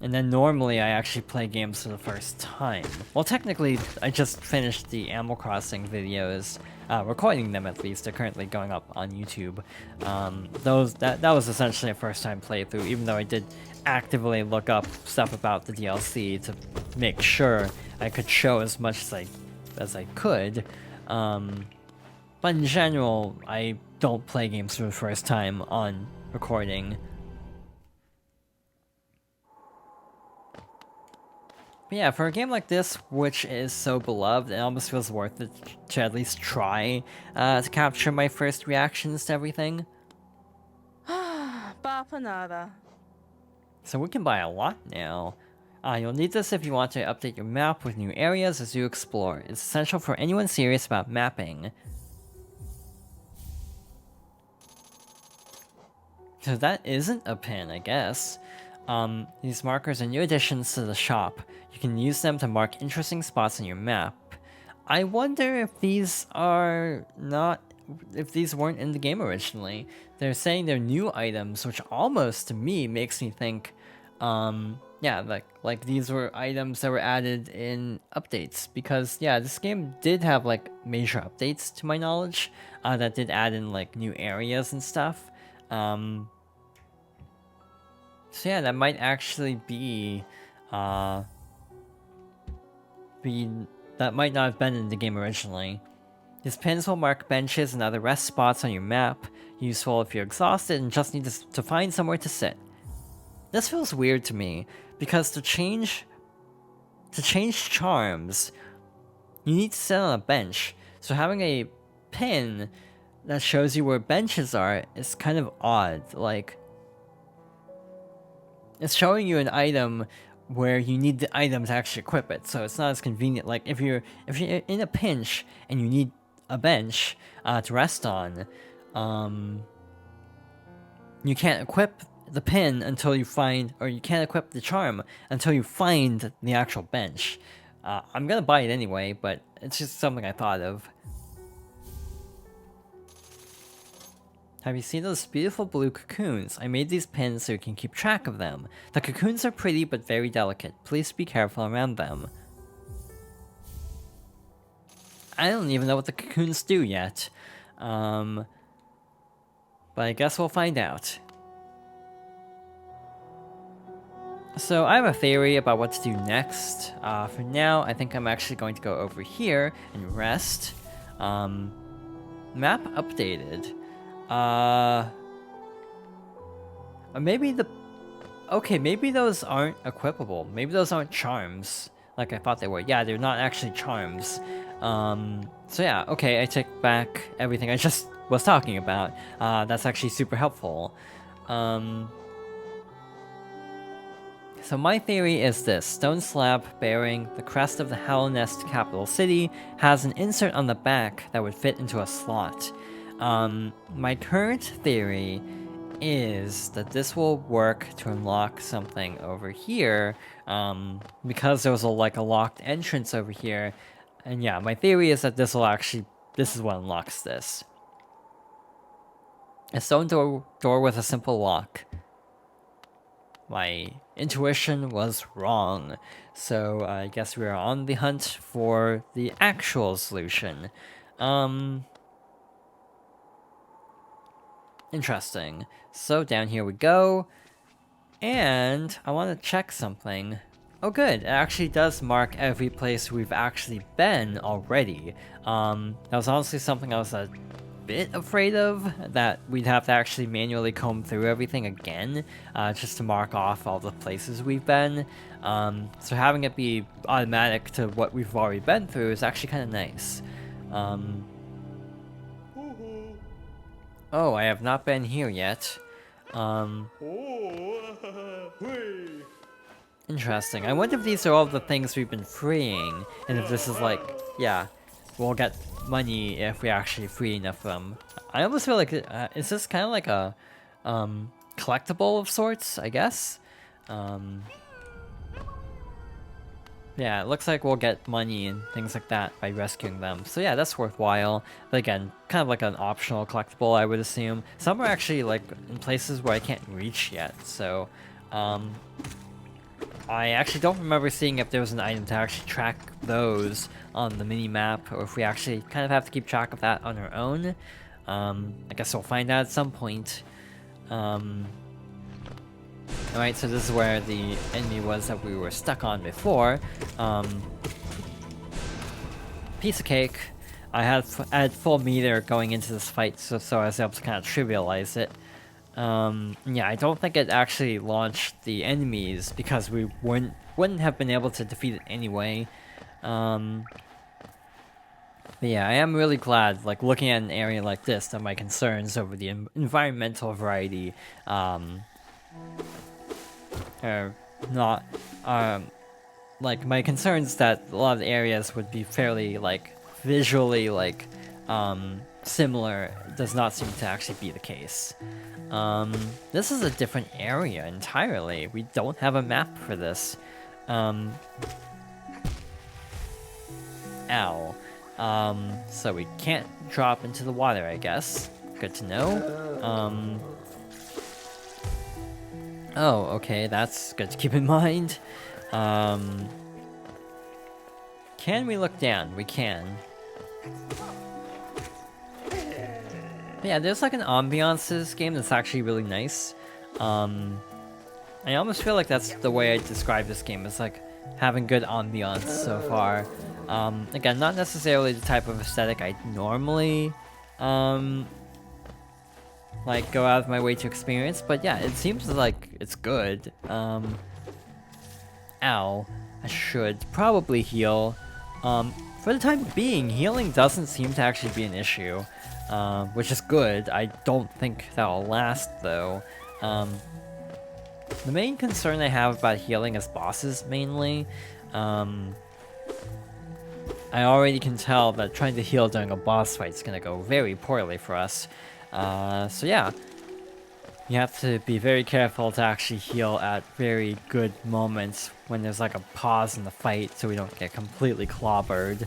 And then normally I actually play games for the first time. Well, technically, I just finished the Animal Crossing videos, recording them at least. They're currently going up on YouTube. That was essentially a first time playthrough, even though I did actively look up stuff about the DLC to make sure I could show as much as I could. But in general, I don't play games for the first time on recording. But yeah, for a game like this, which is so beloved, it almost feels worth it to at least try to capture my first reactions to everything. Bapanada. So we can buy a lot now. You'll need this if you want to update your map with new areas as you explore. It's essential for anyone serious about mapping. So that isn't a pin, I guess. These markers are new additions to the shop. You can use them to mark interesting spots on your map. I wonder if these weren't in the game originally. They're saying they're new items, which almost to me makes me think, yeah, like these were items that were added in updates. Because yeah, this game did have like major updates to my knowledge, that did add in like new areas and stuff. So yeah, that might actually be, that might not have been in the game originally. These pins will mark benches and other rest spots on your map, useful if you're exhausted and just need to find somewhere to sit. This feels weird to me, because to change charms, you need to sit on a bench, so having a pin that shows you where benches are is kind of odd. Like, it's showing you an item where you need the item to actually equip it, so it's not as convenient. Like if you're in a pinch and you need a bench to rest on, you can't equip the pin until you find, or you can't equip the charm until you find the actual bench. I'm gonna buy it anyway, but it's just something I thought of. Have you seen those beautiful blue cocoons? I made these pins so you can keep track of them. The cocoons are pretty but very delicate. Please be careful around them. I don't even know what the cocoons do yet. But I guess we'll find out. So I have a theory about what to do next. For now, I think I'm actually going to go over here and rest. Map updated. Maybe maybe those aren't equipable. Maybe those aren't charms, like I thought they were. Yeah, they're not actually charms. So yeah, okay, I take back everything I just was talking about. That's actually super helpful. So my theory is this: stone slab bearing the crest of the Hallownest capital city has an insert on the back that would fit into a slot. My current theory is that this will work to unlock something over here, because there was a locked entrance over here, and yeah, my theory is that this is what unlocks this. A stone door with a simple lock. My intuition was wrong, so I guess we are on the hunt for the actual solution. Interesting. So down here we go, and I want to check something. Oh good, it actually does mark every place we've actually been already. That was honestly something I was bit afraid of, that we'd have to actually manually comb through everything again, just to mark off all the places we've been. So having it be automatic to what we've already been through is actually kind of nice. Oh, I have not been here yet. Interesting. I wonder if these are all the things we've been freeing, and if this is like, yeah, we'll get money if we actually free enough of them. I almost feel like, is this kind of like a collectible of sorts, I guess? Yeah, it looks like we'll get money and things like that by rescuing them. So yeah, that's worthwhile. But again, kind of like an optional collectible, I would assume. Some are actually like in places where I can't reach yet, so I actually don't remember seeing if there was an item to actually track those on the mini-map, or if we actually kind of have to keep track of that on our own. I guess we'll find out at some point. Alright, so this is where the enemy was that we were stuck on before. Piece of cake. I had full meter going into this fight, so I was able to kind of trivialize it. Yeah, I don't think it actually launched the enemies because we wouldn't have been able to defeat it anyway. But yeah, I am really glad, like, looking at an area like this, that my concerns over the environmental variety, are not, like, my concerns that a lot of the areas would be fairly, like, visually, like, similar does not seem to actually be the case. This is a different area entirely. We don't have a map for this. Ow. So we can't drop into the water, I guess. Good to know. Oh, okay, that's good to keep in mind. Can we look down? We can. But yeah, there's like an ambiance to this game that's actually really nice. I almost feel like that's the way I describe this game, is like having good ambiance so far. Again, not necessarily the type of aesthetic I normally like go out of my way to experience, but yeah, it seems like it's good. Ow. I should probably heal. For the time being, healing doesn't seem to actually be an issue, which is good. I don't think that'll last, though. The main concern I have about healing is bosses, mainly. I already can tell that trying to heal during a boss fight is gonna go very poorly for us. So yeah, you have to be very careful to actually heal at very good moments when there's like a pause in the fight so we don't get completely clobbered.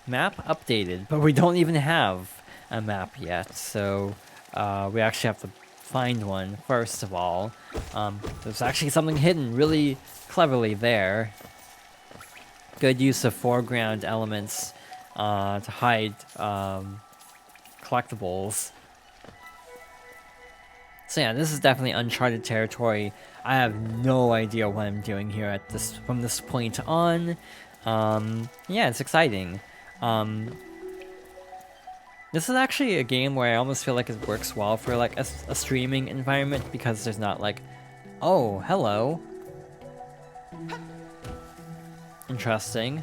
Map updated, but we don't even have a map yet, so we actually have to find one first of all. There's actually something hidden really cleverly there. Good use of foreground elements to hide collectibles. So yeah, this is definitely uncharted territory. I have no idea what I'm doing here from this point on. Yeah, it's exciting. This is actually a game where I almost feel like it works well for like a streaming environment, because there's not like, oh, hello. Interesting.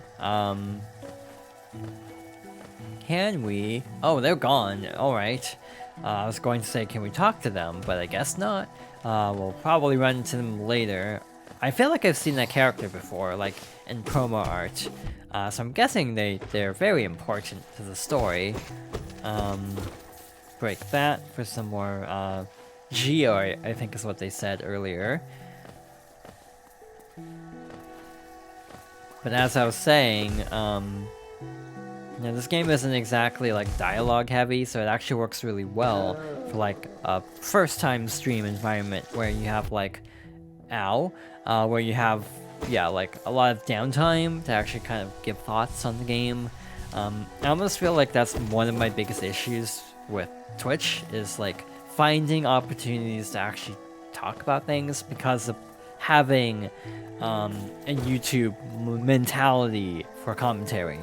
Can we? Oh, they're gone. Alright. I was going to say, can we talk to them? But I guess not. We'll probably run into them later. I feel like I've seen that character before, like in promo art. So I'm guessing they're very important to the story. Break that for some more Geo, I think is what they said earlier. But as I was saying, you know, this game isn't exactly like dialogue heavy, so it actually works really well for like a first time stream environment where you have like, where you have, yeah, like a lot of downtime to actually kind of give thoughts on the game. I almost feel like that's one of my biggest issues with Twitch, is like finding opportunities to actually talk about things because of having a YouTube mentality for commentary.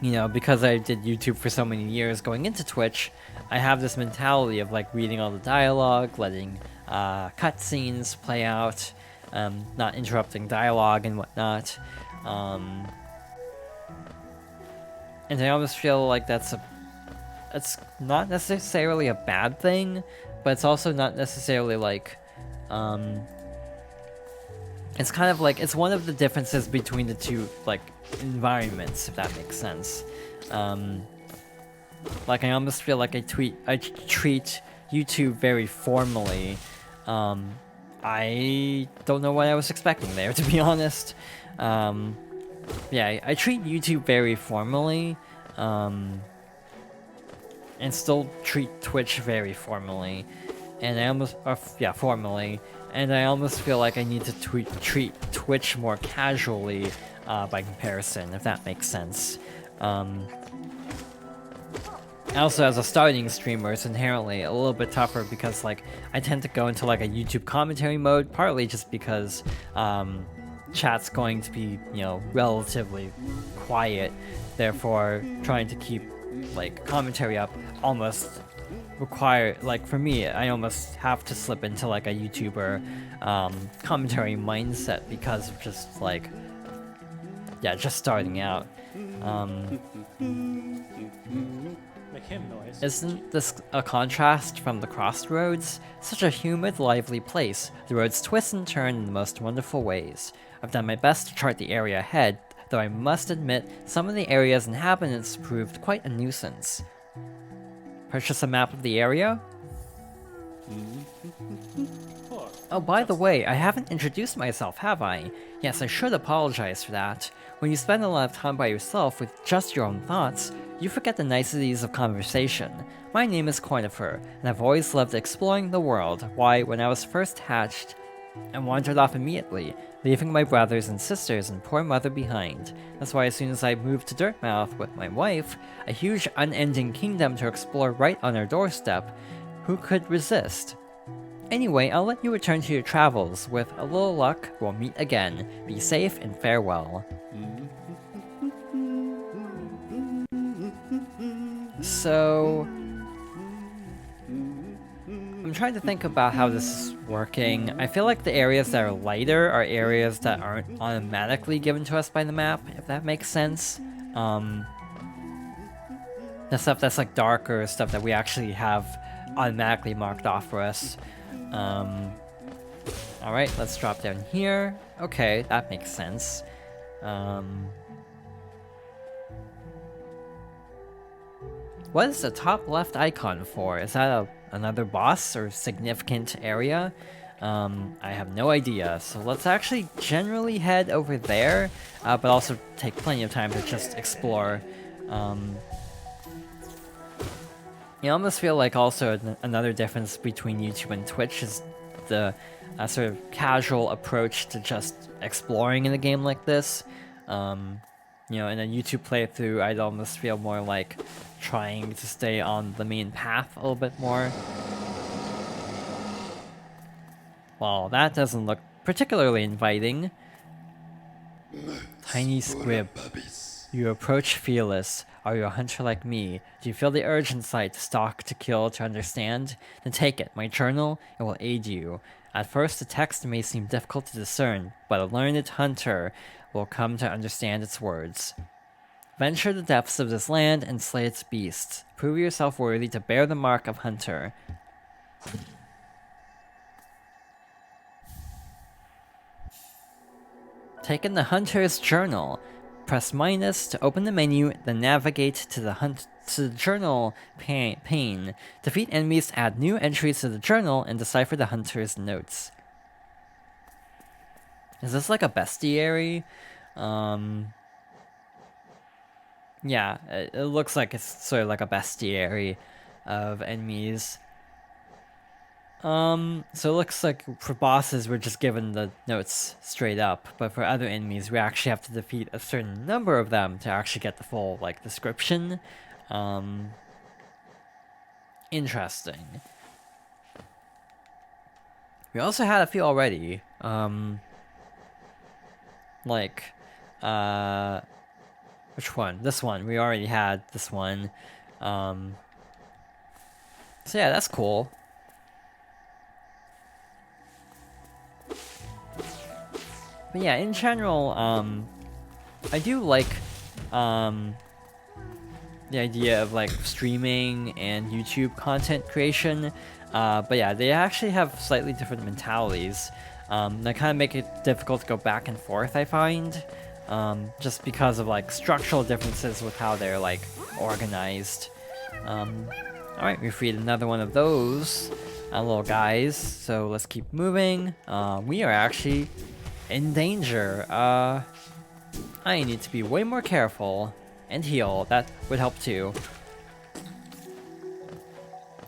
you know, because I did YouTube for so many years going into Twitch, I have this mentality of like reading all the dialogue, letting cutscenes play out, not interrupting dialogue and whatnot. And I almost feel like it's not necessarily a bad thing, but it's also not necessarily like, it's kind of like, it's one of the differences between the two, like, environments, if that makes sense. Like, I almost feel like I treat YouTube very formally. I don't know what I was expecting there, to be honest. Yeah, I treat YouTube very formally, and still treat Twitch very formally. And I almost, formally. And I almost feel like I need to treat Twitch more casually by comparison, if that makes sense. Also, as a starting streamer, it's inherently a little bit tougher because, like, I tend to go into, like, a YouTube commentary mode, partly just because chat's going to be, you know, relatively quiet. Therefore, trying to keep, like, commentary up almost like, for me, I almost have to slip into, like, a YouTuber commentary mindset because of just, like, yeah, just starting out. Isn't this a contrast from the crossroads? Such a humid, lively place. The roads twist and turn in the most wonderful ways. I've done my best to chart the area ahead, though I must admit some of the area's inhabitants proved quite a nuisance. Purchase a map of the area? Oh, by the way, I haven't introduced myself, have I? Yes, I should apologize for that. When you spend a lot of time by yourself with just your own thoughts, you forget the niceties of conversation. My name is Coinifer, and I've always loved exploring the world. Why, when I was first hatched, I wandered off immediately, leaving my brothers and sisters and poor mother behind. That's why as soon as I moved to Dirtmouth with my wife, a huge unending kingdom to explore right on our doorstep, who could resist? Anyway, I'll let you return to your travels. With a little luck, we'll meet again. Be safe and farewell. So, I'm trying to think about how this is working. I feel like the areas that are lighter are areas that aren't automatically given to us by the map, if that makes sense. The stuff that's like darker, stuff that we actually have automatically marked off for us. Alright, let's drop down here. Okay, that makes sense. What is the top left icon for? Is that another boss or significant area? I have no idea. So let's actually generally head over there, but also take plenty of time to just explore. I almost feel like also another difference between YouTube and Twitch is the sort of casual approach to just exploring in a game like this. You know, in a YouTube playthrough, I'd almost feel more like trying to stay on the main path a little bit more. Well, that doesn't look particularly inviting. Tiny Squib. You approach fearless. Are you a hunter like me? Do you feel the urge inside to stalk, to kill, to understand? Then take it, my journal, it will aid you. At first the text may seem difficult to discern, but a learned hunter will come to understand its words. Venture the depths of this land and slay its beasts. Prove yourself worthy to bear the mark of hunter. Take in the hunter's journal. Press minus to open the menu, then navigate to the journal pane. Defeat enemies, add new entries to the journal, and decipher the hunter's notes. Is this like a bestiary? Yeah, it looks like it's sort of like a bestiary of enemies. So it looks like for bosses we're just given the notes straight up, but for other enemies we actually have to defeat a certain number of them to actually get the full, like, description. Interesting. We also had a few already. Which one? This one. We already had this one. So yeah, that's cool. But yeah, in general, I do like the idea of like streaming and YouTube content creation. But yeah, they actually have slightly different mentalities that kind of make it difficult to go back and forth, I find. Just because of like structural differences with how they're like organized. Alright, we freed another one of those little guys, so let's keep moving. We are actually in danger. I need to be way more careful and heal. That would help too.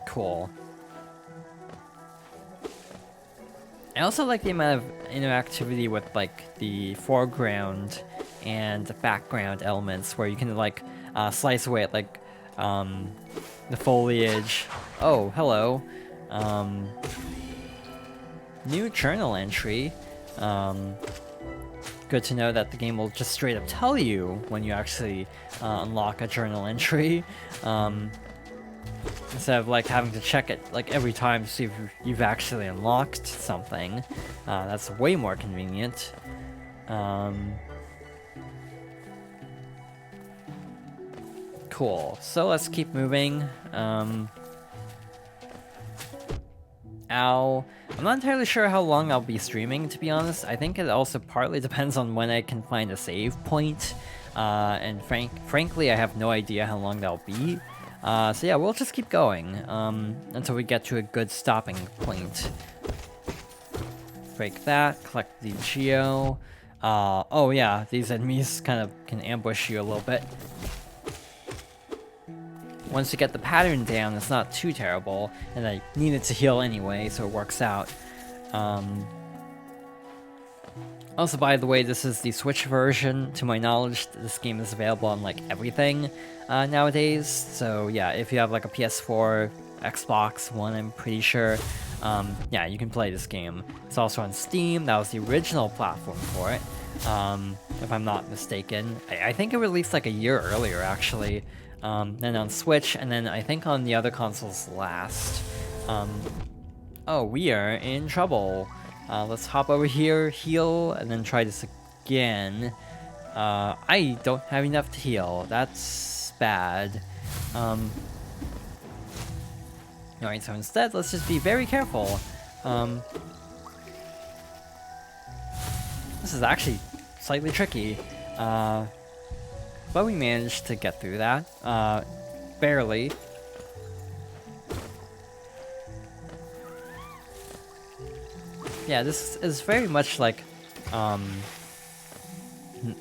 Cool. I also like the amount of interactivity with like the foreground and the background elements where you can like slice away at like the foliage. Oh, hello. New journal entry. Good to know that the game will just straight up tell you when you actually unlock a journal entry. Instead of like having to check it like every time to see if you've actually unlocked something. That's way more convenient. Cool, so let's keep moving. Ow. I'm not entirely sure how long I'll be streaming, to be honest. I think it also partly depends on when I can find a save point. And frankly, I have no idea how long that'll be. So yeah, we'll just keep going until we get to a good stopping point. Break that, collect the Geo. Oh yeah, these enemies kind of can ambush you a little bit. Once you get the pattern down, it's not too terrible, and I needed to heal anyway, so it works out. Also, by the way, this is the Switch version. To my knowledge, this game is available on like everything nowadays. So yeah, if you have like a PS4, Xbox One, I'm pretty sure, yeah, you can play this game. It's also on Steam. That was the original platform for it, if I'm not mistaken. I think it released like a year earlier, actually. Then on Switch, and then I think on the other consoles last. Oh, we are in trouble. Let's hop over here, heal, and then try this again. I don't have enough to heal. That's bad. Alright, so instead, let's just be very careful. This is actually slightly tricky. But we managed to get through that. Barely. Yeah, this is very much like an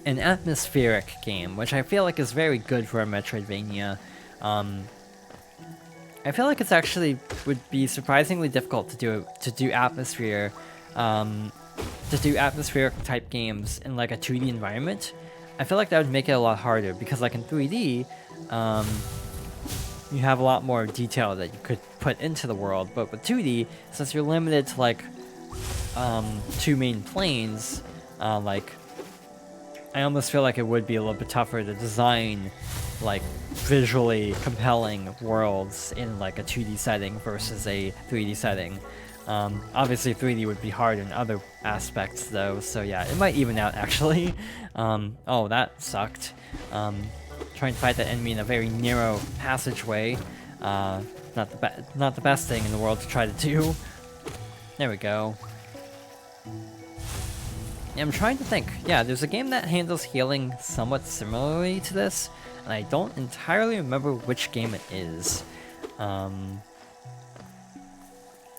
atmospheric game, which I feel like is very good for a Metroidvania. I feel like it's actually would be surprisingly difficult to do atmosphere, to do atmospheric type games in like a 2D environment. I feel like that would make it a lot harder because like in 3D, you have a lot more detail that you could put into the world, but with 2D, since you're limited to like two main planes, like I almost feel like it would be a little bit tougher to design like visually compelling worlds in like a 2D setting versus a 3D setting. Obviously 3D would be hard in other aspects though, so yeah, it might even out actually. Oh, that sucked. Trying to fight that enemy in a very narrow passageway. Not the best thing in the world to try to do. There we go. Yeah, I'm trying to think. Yeah, there's a game that handles healing somewhat similarly to this, and I don't entirely remember which game it is.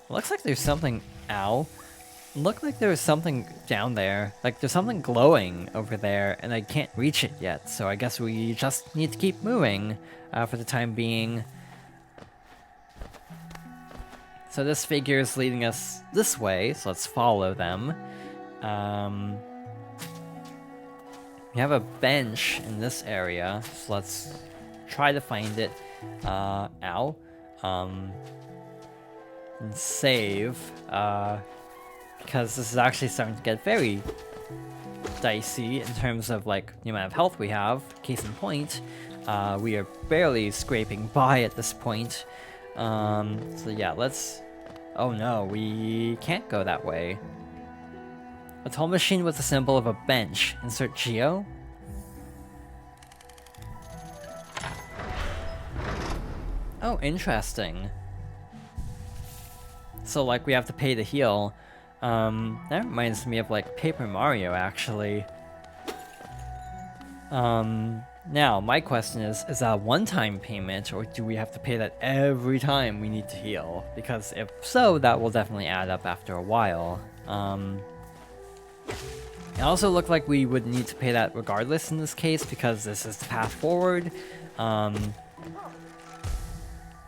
Looks like there's something... Ow. Looked like there was something down there. Like, there's something glowing over there, and I can't reach it yet, so I guess we just need to keep moving for the time being. So this figure is leading us this way, so let's follow them. We have a bench in this area, so let's try to find it. Ow. And save, because this is actually starting to get very dicey in terms of like the amount of health we have. Case in point, we are barely scraping by at this point. So yeah, let's... Oh no, we can't go that way. A toll machine with the symbol of a bench. Insert Geo. Oh, interesting. So like we have to pay to heal. That reminds me of like Paper Mario actually. Now my question is that a one-time payment or do we have to pay that every time we need to heal? Because if so, that will definitely add up after a while. It also looked like we would need to pay that regardless in this case because this is the path forward.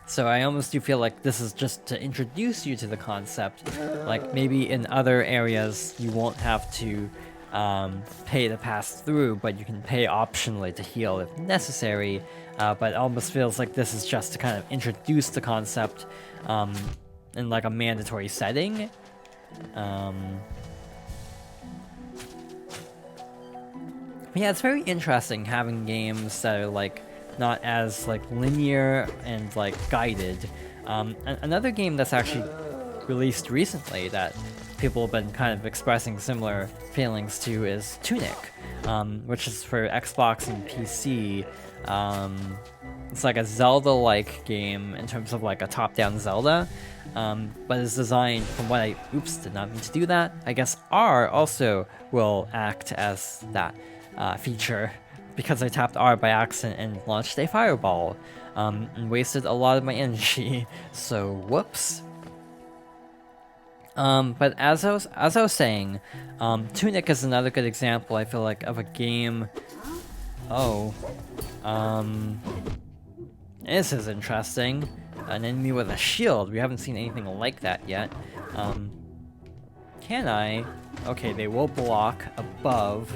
So I almost do feel like this is just to introduce you to the concept. Like maybe in other areas you won't have to pay to pass through, but you can pay optionally to heal if necessary. But it almost feels like this is just to kind of introduce the concept in like a mandatory setting. Yeah, it's very interesting having games that are like not as like linear and like guided. Another game that's actually released recently that people have been kind of expressing similar feelings to is Tunic, which is for Xbox and PC. It's like a Zelda-like game in terms of like a top-down Zelda, but it's designed from what I... Oops, did not mean to do that. I guess R also will act as that feature, because I tapped R by accident and launched a fireball, and wasted a lot of my energy, so whoops. But as I was saying, Tunic is another good example, I feel like, of a game... Oh. This is interesting. An enemy with a shield. We haven't seen anything like that yet. Can I? Okay, they will block above,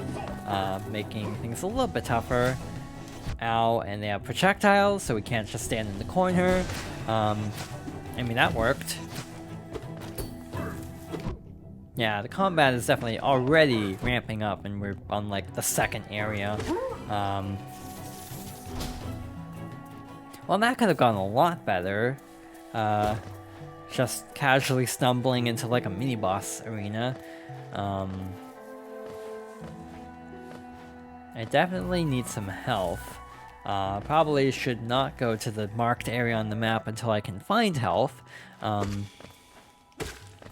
making things a little bit tougher. Ow, and they have projectiles, so we can't just stand in the corner. I mean, that worked. Yeah, the combat is definitely already ramping up, and we're on, like, the second area. Well, that could have gone a lot better. Just casually stumbling into, like, a mini-boss arena. I definitely need some health. Probably should not go to the marked area on the map until I can find health.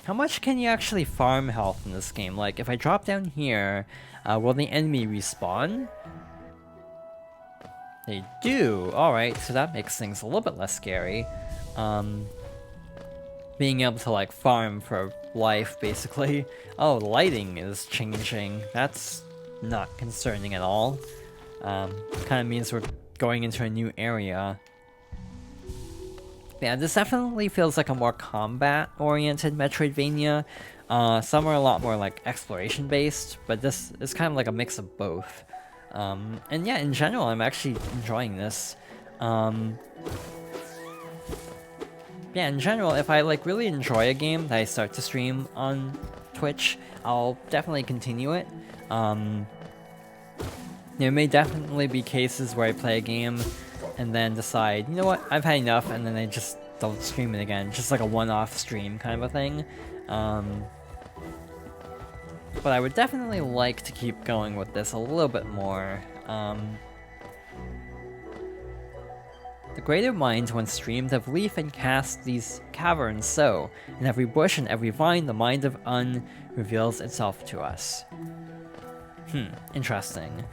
How much can you actually farm health in this game? Like, if I drop down here, will the enemy respawn? They do! Alright, so that makes things a little bit less scary. Being able to, like, farm for life, basically. Oh, the lighting is changing. That's not concerning at all. Kind of means we're going into a new area. Yeah, this definitely feels like a more combat-oriented Metroidvania. Some are a lot more like exploration-based, but this is kind of like a mix of both. And yeah, in general, I'm actually enjoying this. Yeah, in general, if I like really enjoy a game that I start to stream on Twitch, I'll definitely continue it. There may definitely be cases where I play a game and then decide, you know what, I've had enough, and then I just don't stream it again. Just like a one-off stream kind of a thing. But I would definitely like to keep going with this a little bit more. The greater minds when streamed have leaf and cast these caverns so, in every bush and every vine the mind of Un reveals itself to us. Interesting.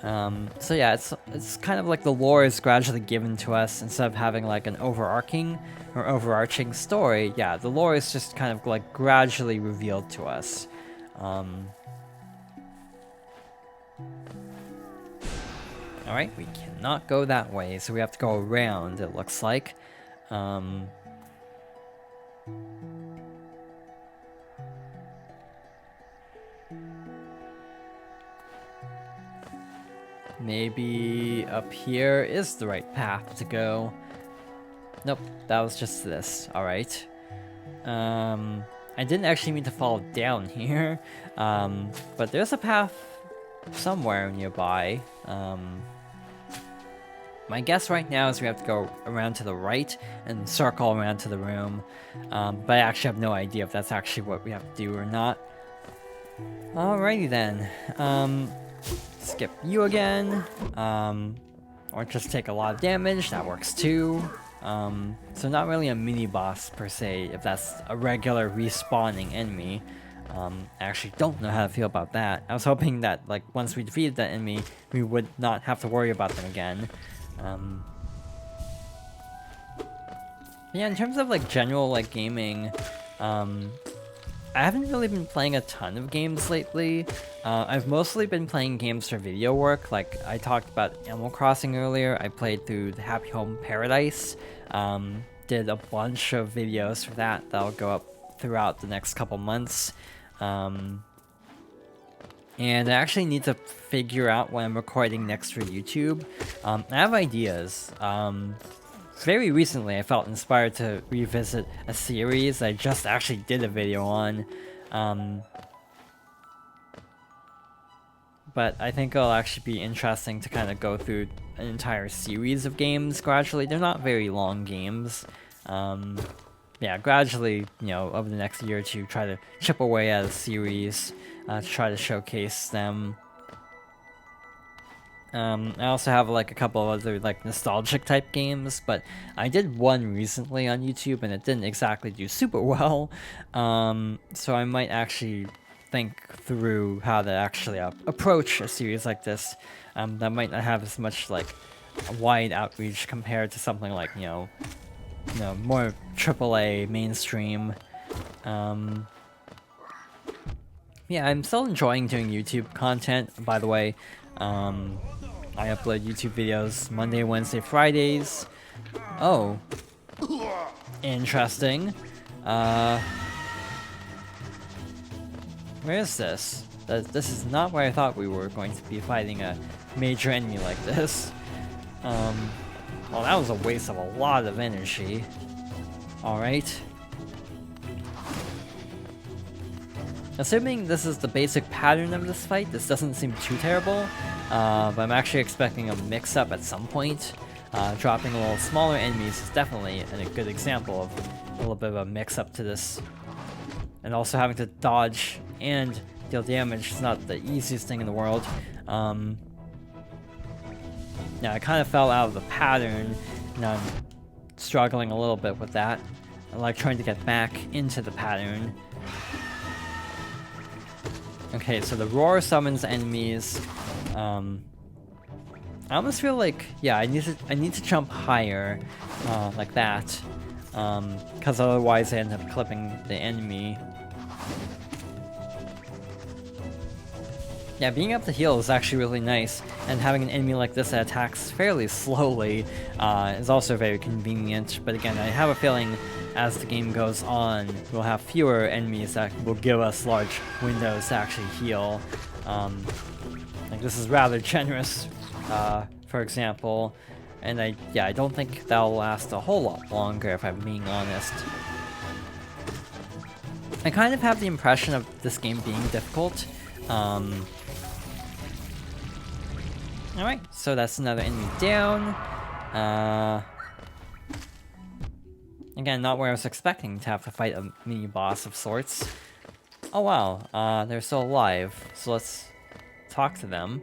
So yeah, it's kind of like the lore is gradually given to us instead of having like an overarching story. Yeah, the lore is just kind of like gradually revealed to us. Alright, we cannot go that way, so we have to go around, it looks like. Maybe up here is the right path to go. Nope, that was just this. Alright. I didn't actually mean to fall down here. But there's a path somewhere nearby. My guess right now is we have to go around to the right and circle around to the room, but I actually have no idea if that's actually what we have to do or not. Alrighty then, skip you again, or just take a lot of damage, that works too. So not really a mini-boss per se, if that's a regular respawning enemy. I actually don't know how to feel about that. I was hoping that, like, once we defeated that enemy, we would not have to worry about them again. Yeah, in terms of, like, general, like, gaming, I haven't really been playing a ton of games lately. I've mostly been playing games for video work. Like, I talked about Animal Crossing earlier. I played through the Happy Home Paradise. Did a bunch of videos for that that'll go up throughout the next couple months. And I actually need to figure out what I'm recording next for YouTube. I have ideas. Very recently, I felt inspired to revisit a series I just actually did a video on. But I think it'll actually be interesting to kind of go through an entire series of games gradually. They're not very long games. Yeah, gradually, you know, over the next year or two, try to chip away at a series to try to showcase them. I also have like a couple of other like nostalgic type games, but I did one recently on YouTube and it didn't exactly do super well. So I might actually think through how to actually approach a series like this that might not have as much like a wide outreach compared to something like, you know, more AAA mainstream. Yeah, I'm still enjoying doing YouTube content, by the way. I upload YouTube videos Monday, Wednesday, Fridays. Oh. Interesting. Where is this? This is not where I thought we were going to be fighting a major enemy like this. Well, that was a waste of a lot of energy. Alright. Assuming this is the basic pattern of this fight, this doesn't seem too terrible, but I'm actually expecting a mix-up at some point. Dropping a little smaller enemies is definitely a good example of a little bit of a mix-up to this. And also having to dodge and deal damage is not the easiest thing in the world. Yeah, I kind of fell out of the pattern, and I'm struggling a little bit with that. I like trying to get back into the pattern. Okay, so the roar summons enemies. I almost feel like, yeah, I need to jump higher, like that, because otherwise I end up clipping the enemy. Yeah, being able to heal is actually really nice, and having an enemy like this that attacks fairly slowly is also very convenient. But again, I have a feeling as the game goes on, we'll have fewer enemies that will give us large windows to actually heal. Like this is rather generous, for example, and I don't think that'll last a whole lot longer if I'm being honest. I kind of have the impression of this game being difficult. Alright, so that's another enemy down. Again, not where I was expecting to have to fight a mini-boss of sorts. Oh wow, they're still alive, so let's talk to them.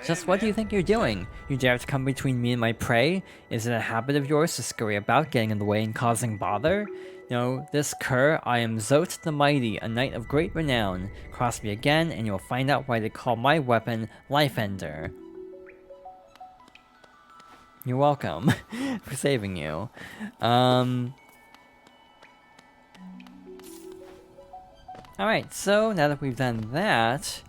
Just what do you think you're doing? You dare to come between me and my prey? Is it a habit of yours to scurry about, getting in the way and causing bother? No, this cur, I am Zote the Mighty, a knight of great renown. Cross me again, and you'll find out why they call my weapon Life Ender. You're welcome for saving you. Alright, so now that we've done that,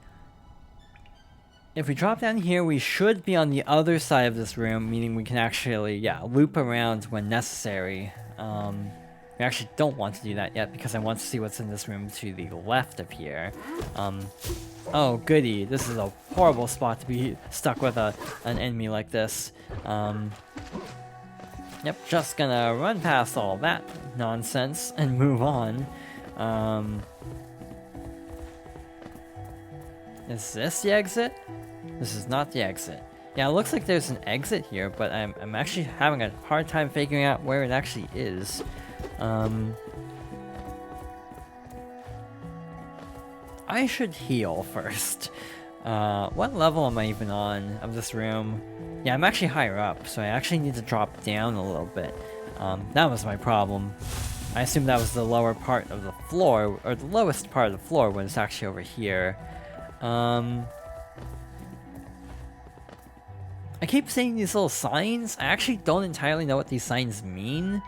if we drop down here, we should be on the other side of this room, meaning we can actually, yeah, loop around when necessary. We actually don't want to do that yet because I want to see what's in this room to the left of here. Oh goody, this is a horrible spot to be stuck with an enemy like this. Yep, just gonna run past all that nonsense and move on. Is this the exit? This is not the exit. Yeah, it looks like there's an exit here, but I'm actually having a hard time figuring out where it actually is. I should heal first. What level am I even on of this room? Yeah, I'm actually higher up, so I actually need to drop down a little bit. That was my problem. I assumed that was the lower part of the floor, or the lowest part of the floor, when it's actually over here. I keep seeing these little signs. I actually don't entirely know what these signs mean.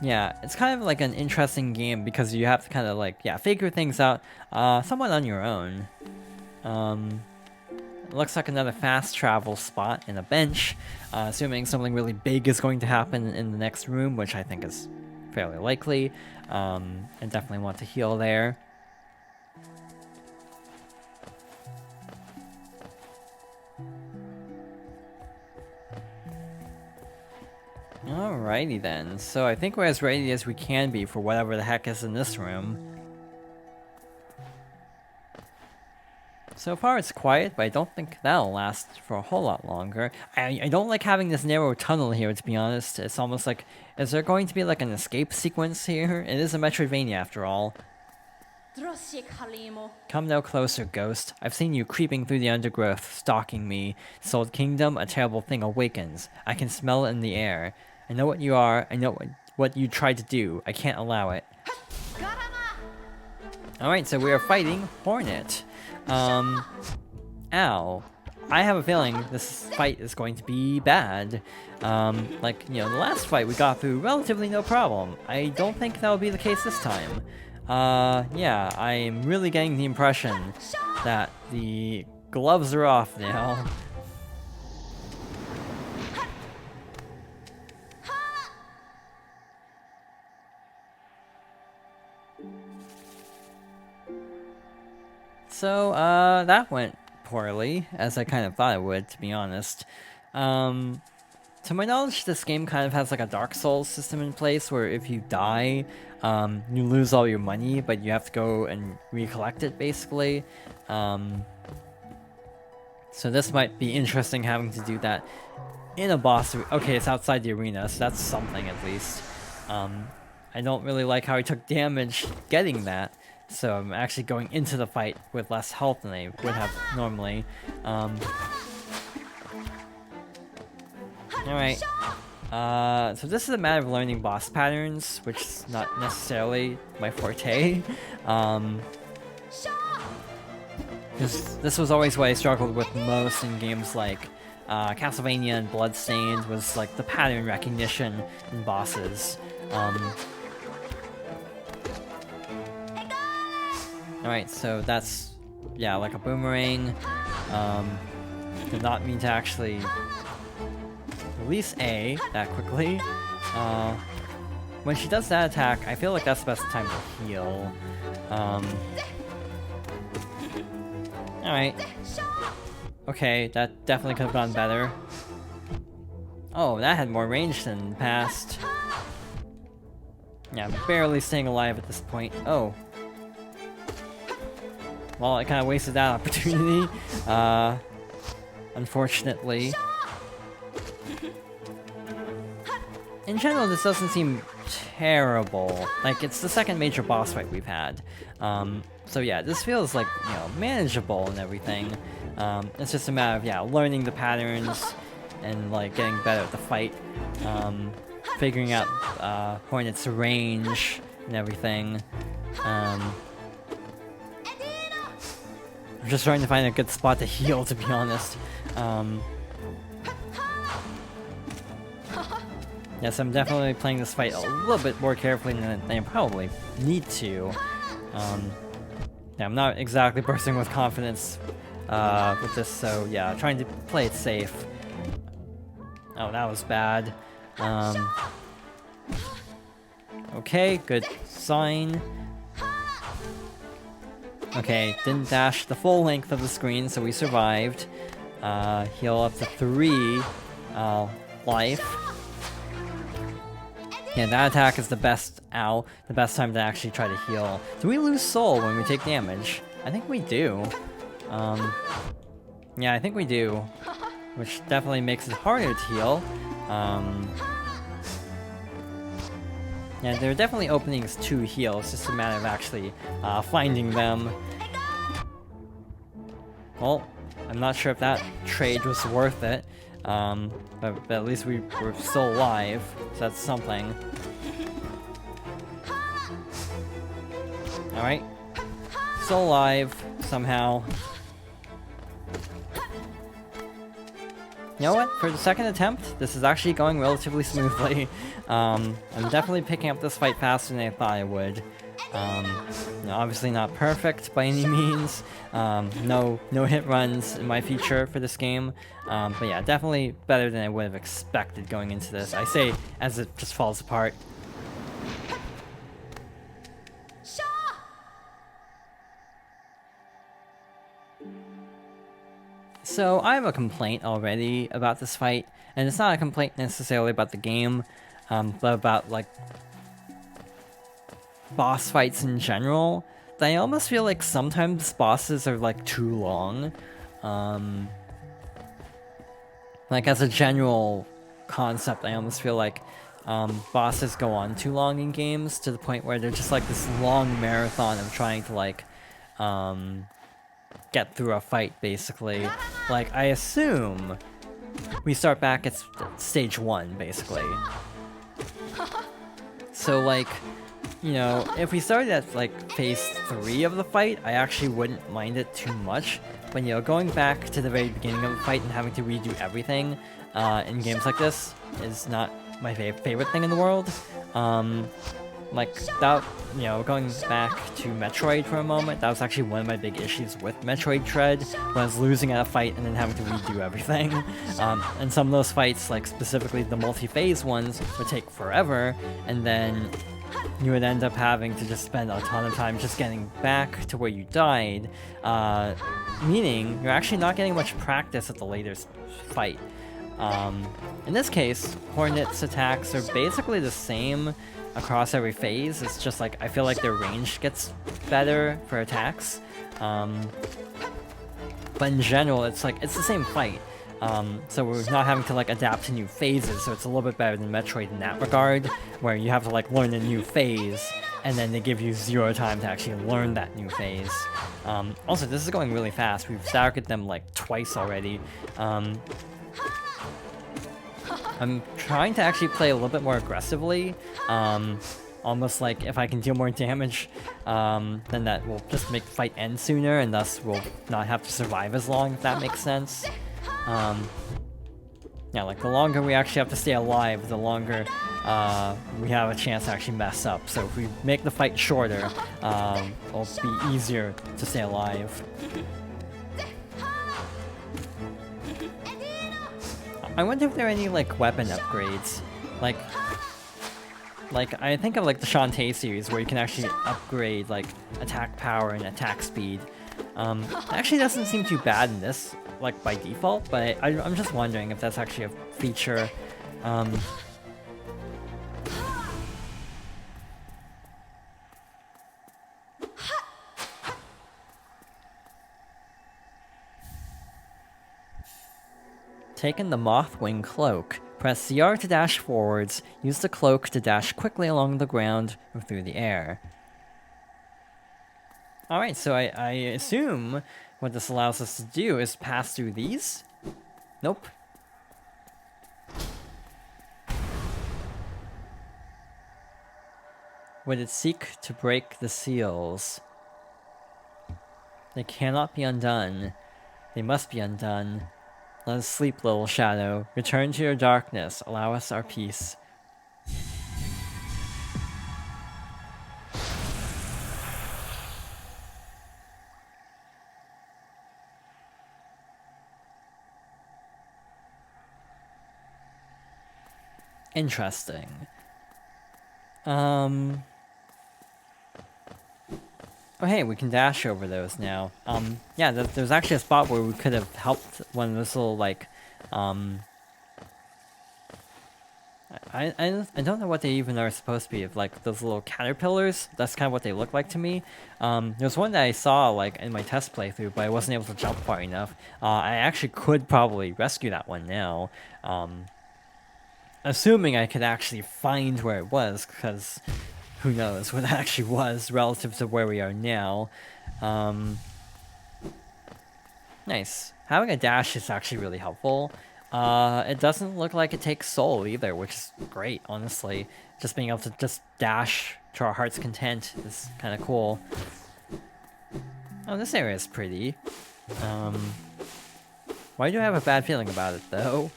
Yeah, it's kind of like an interesting game because you have to kind of like, yeah, figure things out somewhat on your own. It looks like another fast travel spot and a bench, assuming something really big is going to happen in the next room, which I think is fairly likely. And definitely want to heal there. Alrighty then, so I think we're as ready as we can be for whatever the heck is in this room. So far it's quiet, but I don't think that'll last for a whole lot longer. I don't like having this narrow tunnel here, to be honest. It's almost like, is there going to be like an escape sequence here? It is a Metroidvania after all. Come no closer, ghost. I've seen you creeping through the undergrowth, stalking me. Soul Kingdom, a terrible thing awakens. I can smell it in the air. I know what you are. I know what you tried to do. I can't allow it. Alright, so we are fighting Hornet. Ow. I have a feeling this fight is going to be bad. Like, you know, the last fight we got through relatively no problem. I don't think that'll be the case this time. Yeah, I'm really getting the impression that the gloves are off now. So, that went poorly, as I kind of thought it would, to be honest. To my knowledge, this game kind of has like a Dark Souls system in place where if you die, you lose all your money, but you have to go and recollect it, basically. So this might be interesting having to do that in a boss. Okay, it's outside the arena, so that's something at least. I don't really like how I took damage getting that. So I'm actually going into the fight with less health than I would have normally. Alright. So this is a matter of learning boss patterns, which is not necessarily my forte. This was always what I struggled with most in games like Castlevania and Bloodstained, was like the pattern recognition in bosses. Alright, so that's, yeah, like a boomerang. Did not mean to actually release A that quickly. When she does that attack, I feel like that's the best time to heal. Alright. Okay, that definitely could have gone better. Oh, that had more range than past. Yeah, I'm barely staying alive at this point. Oh. Well, I kind of wasted that opportunity, unfortunately. In general, this doesn't seem terrible. Like, it's the second major boss fight we've had. So yeah, this feels like, you know, manageable and everything. It's just a matter of, yeah, learning the patterns and, like, getting better at the fight. Figuring out Hornet's range and everything. I'm just trying to find a good spot to heal, to be honest. Yes, I'm definitely playing this fight a little bit more carefully than I probably need to. Yeah, I'm not exactly bursting with confidence with this, so yeah, trying to play it safe. Oh, that was bad. Okay, good sign. Okay, didn't dash the full length of the screen, so we survived. Heal up to 3 life. Yeah, that attack is the best, the best time to actually try to heal. Do we lose soul when we take damage? I think we do. Yeah, I think we do. Which definitely makes it harder to heal. Yeah, there are definitely openings to heal, it's just a matter of actually finding them. Well, I'm not sure if that trade was worth it, but at least we were still alive, so that's something. Alright. Still alive, somehow. You know what? For the second attempt, this is actually going relatively smoothly. I'm definitely picking up this fight faster than I thought I would. Obviously not perfect by any means. No hit runs in my feature for this game. But yeah, definitely better than I would have expected going into this. I say as it just falls apart. So I have a complaint already about this fight, and it's not a complaint necessarily about the game, but about like boss fights in general. That I almost feel like sometimes bosses are like too long. Like as a general concept, I almost feel like bosses go on too long in games to the point where they're just like this long marathon of trying to like get through a fight, basically. Like, I assume we start back at stage 1, basically. So, like, you know, if we started at, like, phase 3 of the fight, I actually wouldn't mind it too much. But, you know, going back to the very beginning of the fight and having to redo everything in games like this is not my favorite thing in the world. Like, that, you know, going back to Metroid for a moment, that was actually one of my big issues with Metroid Dread, was losing at a fight and then having to redo everything. And some of those fights, like specifically the multi-phase ones, would take forever, and then you would end up having to just spend a ton of time just getting back to where you died, meaning you're actually not getting much practice at the later fight. In this case, Hornet's attacks are basically the same across every phase. It's just like, I feel like their range gets better for attacks. But in general, it's like, it's the same fight. So we're not having to like adapt to new phases, so it's a little bit better than Metroid in that regard, where you have to like learn a new phase, and then they give you 0 time to actually learn that new phase. Also, this is going really fast. We've staggered them like twice already. I'm trying to actually play a little bit more aggressively, almost like if I can deal more damage, then that will just make the fight end sooner, and thus we'll not have to survive as long, if that makes sense. Yeah, like the longer we actually have to stay alive, the longer we have a chance to actually mess up. So if we make the fight shorter, it'll be easier to stay alive. I wonder if there are any, like, weapon upgrades. Like, I think of, like, the Shantae series, where you can actually upgrade, like, attack power and attack speed. It actually doesn't seem too bad in this, like, by default, but I'm just wondering if that's actually a feature. Taking the Mothwing Cloak. Press CR to dash forwards, use the cloak to dash quickly along the ground or through the air. Alright, so I assume what this allows us to do is pass through these? Nope. Would it seek to break the seals? They cannot be undone. They must be undone. Let us sleep, little shadow. Return to your darkness. Allow us our peace. Interesting. Oh hey, we can dash over those now. Yeah, there's actually a spot where we could have helped one of those little, like, I don't know what they even are supposed to be. If like those little caterpillars, that's kind of what they look like to me. There's one that I saw like in my test playthrough, but I wasn't able to jump far enough. I actually could probably rescue that one now, assuming I could actually find where it was, because who knows what it actually was relative to where we are now. Nice. Having a dash is actually really helpful. It doesn't look like it takes soul either, which is great, honestly. Just being able to just dash to our heart's content is kind of cool. Oh, this area is pretty. Why do I have a bad feeling about it, though?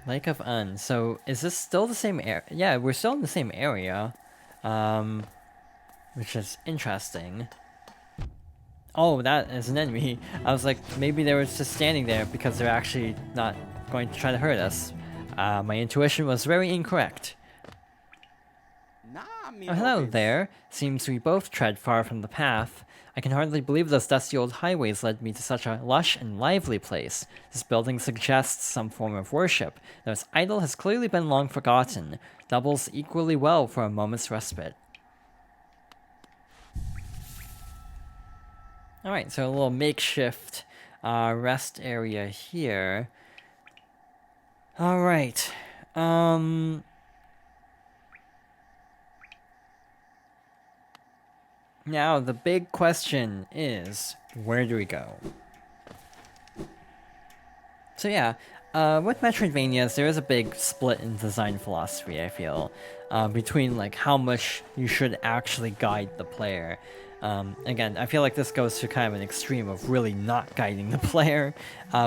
Lake of Un. So, is this still the same area? Yeah, we're still in the same area. Which is interesting. Oh, that is an enemy. I was like, maybe they were just standing there because they're actually not going to try to hurt us. My intuition was very incorrect. Oh, hello there. Seems we both tread far from the path. I can hardly believe those dusty old highways led me to such a lush and lively place. This building suggests some form of worship, though its idol has clearly been long forgotten. Doubles equally well for a moment's respite. Alright, so a little makeshift rest area here. Alright. Now, the big question is, where do we go? So yeah, with Metroidvanias, there is a big split in design philosophy, I feel, between like how much you should actually guide the player. Again, I feel like this goes to kind of an extreme of really not guiding the player,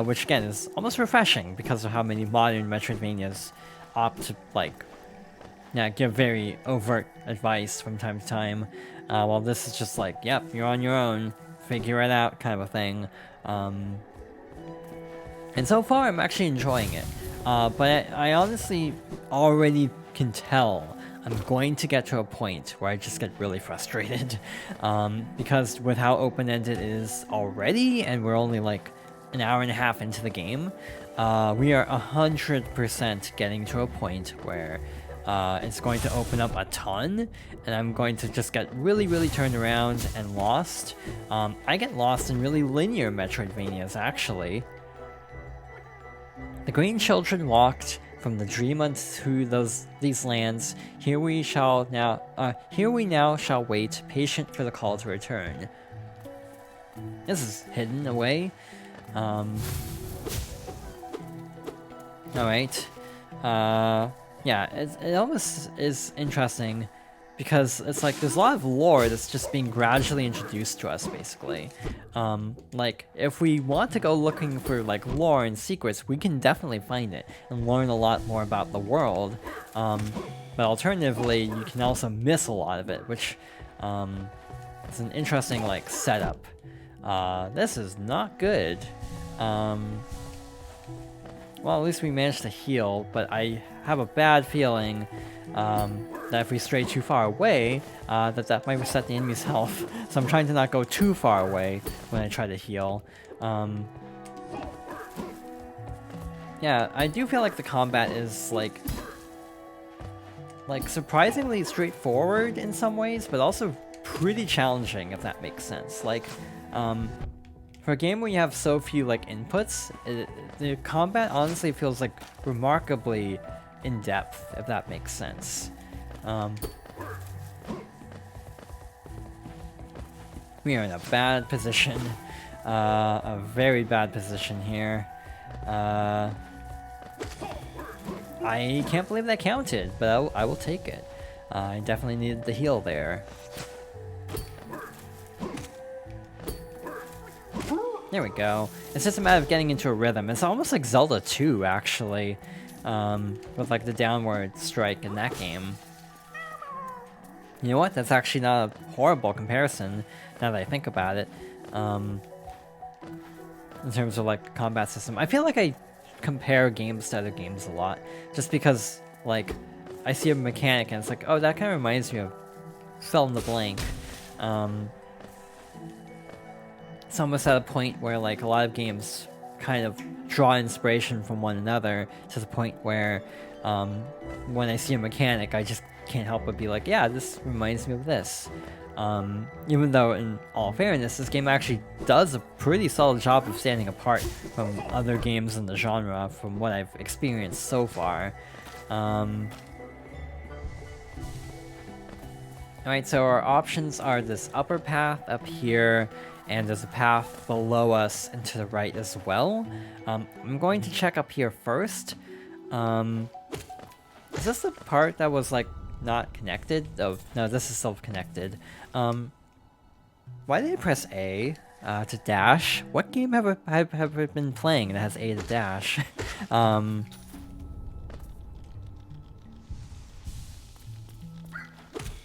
which again is almost refreshing because of how many modern Metroidvanias opt to like, yeah, give very overt advice from time to time, while this is just like, yep, you're on your own, figure it out kind of a thing. And so far, I'm actually enjoying it, but I honestly already can tell I'm going to get to a point where I just get really frustrated, because with how open-ended it is already, and we're only like an hour and a half into the game, we are 100% getting to a point where it's going to open up a ton, and I'm going to just get really turned around and lost. I get lost in really linear Metroidvanias, actually. The green children walked from the dream unto these lands. Here we now shall wait, patient for the call to return. This is hidden away. Alright. Yeah, it almost is interesting because it's like there's a lot of lore that's just being gradually introduced to us, basically. Like, if we want to go looking for like lore and secrets, we can definitely find it and learn a lot more about the world. But alternatively, you can also miss a lot of it, which is an interesting like setup. This is not good. Well, at least we managed to heal, but I have a bad feeling that if we stray too far away, that might reset the enemy's health. So I'm trying to not go too far away when I try to heal. Yeah, I do feel like the combat is like surprisingly straightforward in some ways, but also pretty challenging, if that makes sense. Like, for a game where you have so few like inputs, the combat honestly feels like remarkably in depth, if that makes sense. We are in a bad position, a very bad position here. I can't believe that counted, but I will take it. I definitely needed the heal there. There we go. It's just a matter of getting into a rhythm. It's almost like Zelda 2, actually, with like the downward strike in that game. You know what? That's actually not a horrible comparison, now that I think about it. In terms of like combat system, I feel like I compare games to other games a lot, just because like I see a mechanic and it's like, oh, that kind of reminds me of fill in the blank. It's almost at a point where like a lot of games kind of draw inspiration from one another to the point where when I see a mechanic, I just can't help but be like, yeah, this reminds me of this. Even though, in all fairness, this game actually does a pretty solid job of standing apart from other games in the genre from what I've experienced so far. Alright, so our options are this upper path up here, and there's a path below us and to the right as well. I'm going to check up here first. Is this the part that was, like, not connected? Oh, no, this is still connected. Why did I press A to dash? What game have I been playing that has A to dash?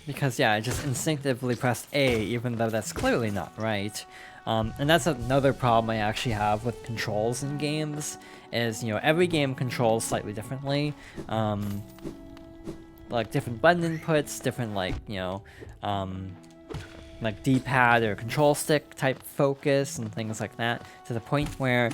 Because, yeah, I just instinctively pressed A, even though that's clearly not right. And that's another problem I actually have with controls in games, is, you know, every game controls slightly differently. Like, different button inputs, different, like, you know, like D-pad or control stick type focus and things like that, to the point where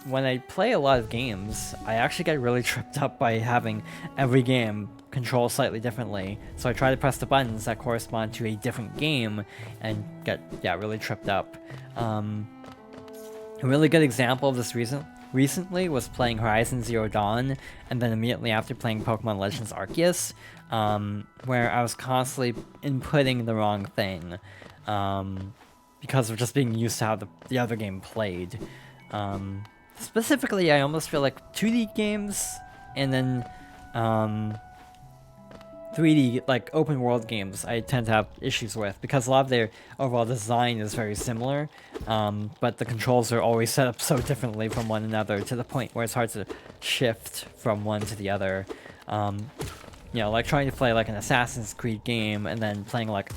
when I play a lot of games, I actually get really tripped up by having every game control slightly differently. So I try to press the buttons that correspond to a different game and get, yeah, really tripped up. A really good example of this recently was playing Horizon Zero Dawn, and then immediately after playing Pokemon Legends Arceus, where I was constantly inputting the wrong thing, because of just being used to how the other game played. Specifically, I almost feel like 2D games, and then 3D, like, open world games, I tend to have issues with, because a lot of their overall design is very similar, but the controls are always set up so differently from one another, to the point where it's hard to shift from one to the other. You know, like trying to play like an Assassin's Creed game and then playing like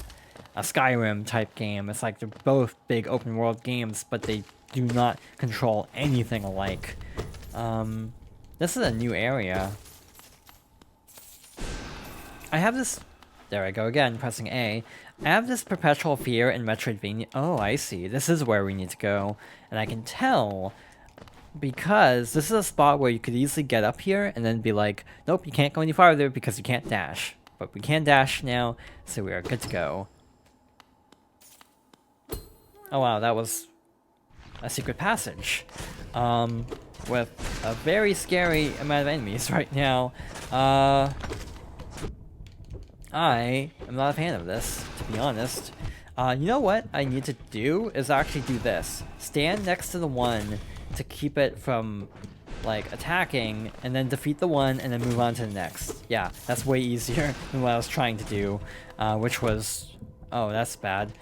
a Skyrim type game. It's like they're both big open world games, but they do not control anything alike. This is a new area. I have this... There I go again, pressing A. I have this perpetual fear in Metroidvania... Oh, I see. This is where we need to go. And I can tell... because this is a spot where you could easily get up here and then be like, nope, you can't go any farther because you can't dash. But we can dash now, so we are good to go. Oh wow, that was a secret passage. With a very scary amount of enemies right now. I am not a fan of this, to be honest. You know what I need to do is actually do this. Stand next to the one to keep it from, like, attacking, and then defeat the one, and then move on to the next. Yeah, that's way easier than what I was trying to do, which was... Oh, that's bad.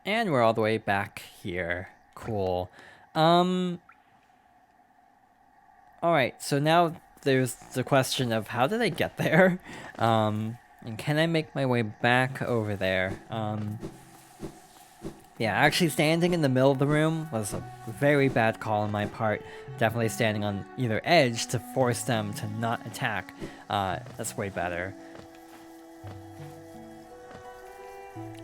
And we're all the way back here. Cool. Alright, so now there's the question of how did I get there? And can I make my way back over there? Yeah, actually standing in the middle of the room was a very bad call on my part. Definitely standing on either edge to force them to not attack. That's way better.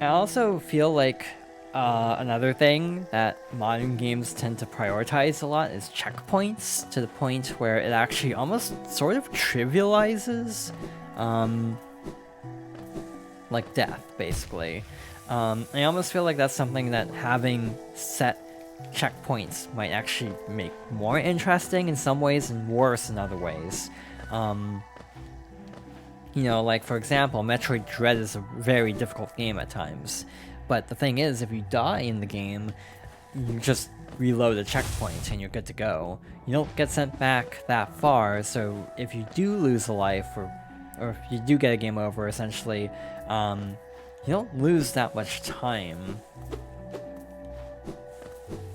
I also feel like another thing that modern games tend to prioritize a lot is checkpoints, to the point where it actually almost sort of trivializes like death, basically. I almost feel like that's something that having set checkpoints might actually make more interesting in some ways and worse in other ways. You know, like for example, Metroid Dread is a very difficult game at times. But the thing is, if you die in the game, you just reload a checkpoint and you're good to go. You don't get sent back that far, so if you do lose a life, or if you do get a game over, essentially, you don't lose that much time.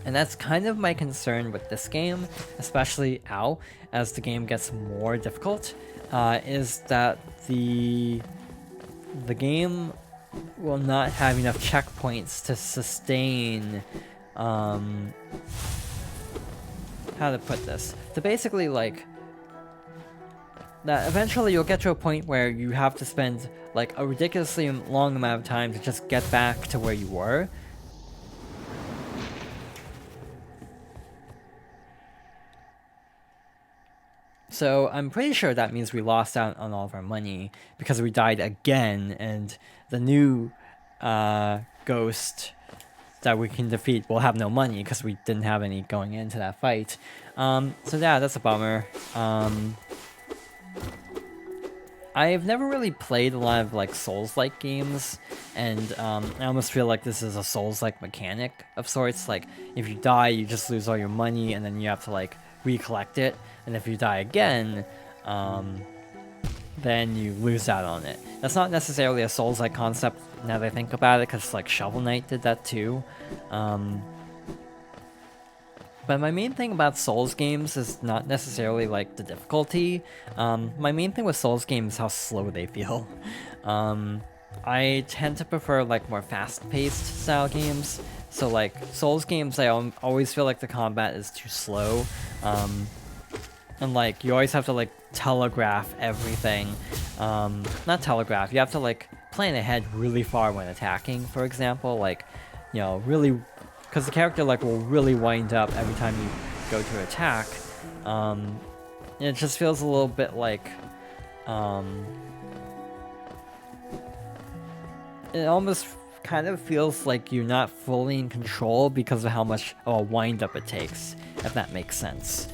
And that's kind of my concern with this game, especially as the game gets more difficult, is that the game will not have enough checkpoints to sustain, how to put this? To basically, like, that eventually you'll get to a point where you have to spend like a ridiculously long amount of time to just get back to where you were. So I'm pretty sure that means we lost out on all of our money because we died again, and the new ghost that we can defeat will have no money because we didn't have any going into that fight. So yeah, that's a bummer. I've never really played a lot of like Souls-like games, and I almost feel like this is a Souls-like mechanic of sorts. Like if you die, you just lose all your money, and then you have to like recollect it. And if you die again, then you lose out on it. That's not necessarily a Souls-like concept now that I think about it, because like Shovel Knight did that too. But my main thing about Souls games is not necessarily like the difficulty. My main thing with Souls games is how slow they feel. I tend to prefer like more fast-paced style games. So like Souls games, I always feel like the combat is too slow. And like you always have to like telegraph everything. Not telegraph, you have to like plan ahead really far when attacking, for example. Like, you know, really, because the character like will really wind up every time you go to attack. And it just feels a little bit like it almost kind of feels like you're not fully in control because of how much of a wind up it takes, if that makes sense.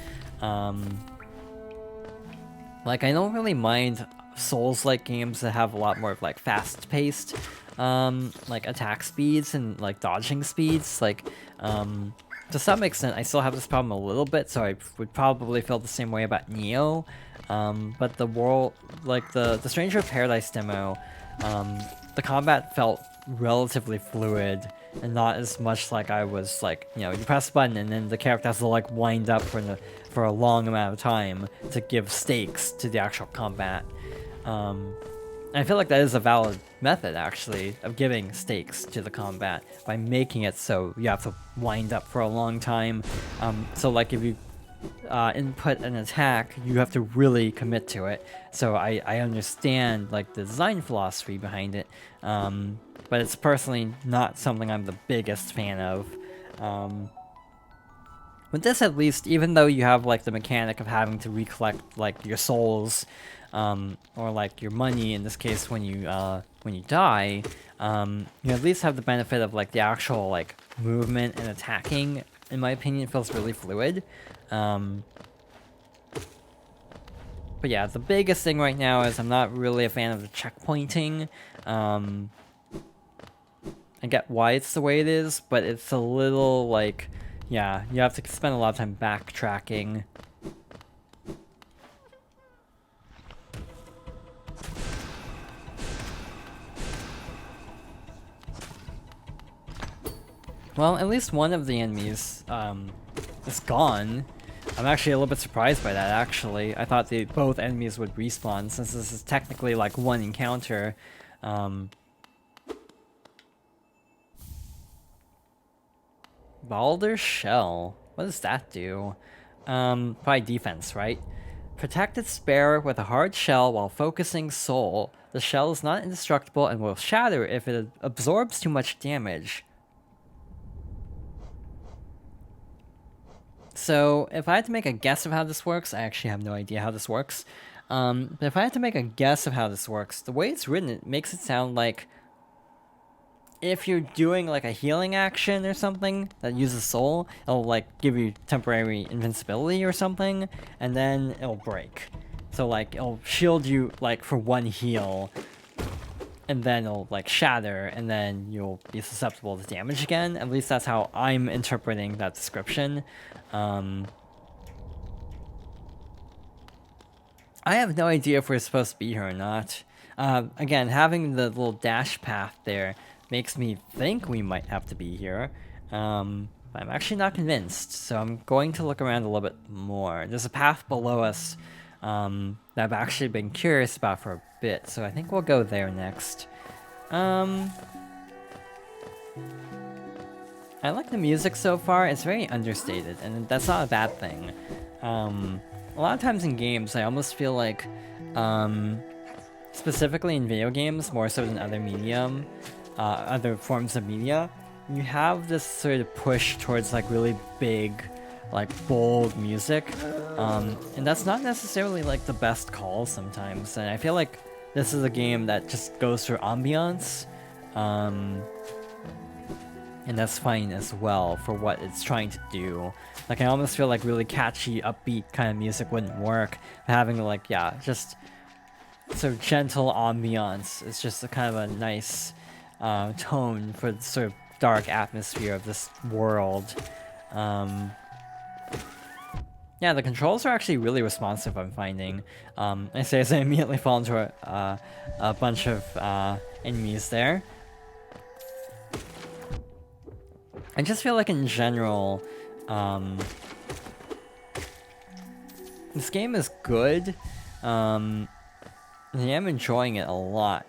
Like, I don't really mind Souls-like games that have a lot more of like fast-paced like attack speeds and like dodging speeds. Like to some extent I still have this problem a little bit, so I would probably feel the same way about Neo. But the world, like the Stranger of Paradise demo, the combat felt relatively fluid and not as much like I was like, you know, you press a button and then the character has to like wind up for a long amount of time to give stakes to the actual combat. I feel like that is a valid method, actually, of giving stakes to the combat by making it so you have to wind up for a long time. So like if you input an attack, you have to really commit to it. So I understand like the design philosophy behind it, but it's personally not something I'm the biggest fan of. With this, at least, even though you have like the mechanic of having to recollect like your souls, or like your money in this case when you die, you at least have the benefit of like the actual like movement and attacking. In my opinion, feels really fluid. But yeah, the biggest thing right now is I'm not really a fan of the checkpointing. I get why it's the way it is, but it's a little like, yeah, you have to spend a lot of time backtracking. Well, at least one of the enemies is gone. I'm actually a little bit surprised by that, actually. I thought both enemies would respawn, since this is technically like one encounter. Baldur's Shell. What does that do? Probably defense, right? Protect its bearer with a hard shell while focusing soul. The shell is not indestructible and will shatter if it absorbs too much damage. So, if I had to make a guess of how this works, I actually have no idea how this works. But if I had to make a guess of how this works, the way it's written, it makes it sound like if you're doing like a healing action or something that uses soul, it'll like give you temporary invincibility or something, and then it'll break. So like it'll shield you like for one heal, and then it'll like shatter, and then you'll be susceptible to damage again. At least that's how I'm interpreting that description. I have no idea if we're supposed to be here or not. Again, having the little dash path there makes me think we might have to be here. But I'm actually not convinced, so I'm going to look around a little bit more. There's a path below us that I've actually been curious about for a bit, so I think we'll go there next. I like the music so far. It's very understated, and that's not a bad thing. A lot of times in games, I almost feel like specifically in video games, more so than other forms of media, you have this sort of push towards like really big, like bold music, and that's not necessarily like the best call sometimes. And I feel like this is a game that just goes for ambiance, and that's fine as well for what it's trying to do. Like I almost feel like really catchy, upbeat kind of music wouldn't work. Having like, yeah, just sort of gentle ambiance is just a kind of a nice tone for the sort of dark atmosphere of this world. Yeah, the controls are actually really responsive, I'm finding. I say as I immediately fall into a bunch of enemies there. I just feel like in general, this game is good. I am enjoying it a lot.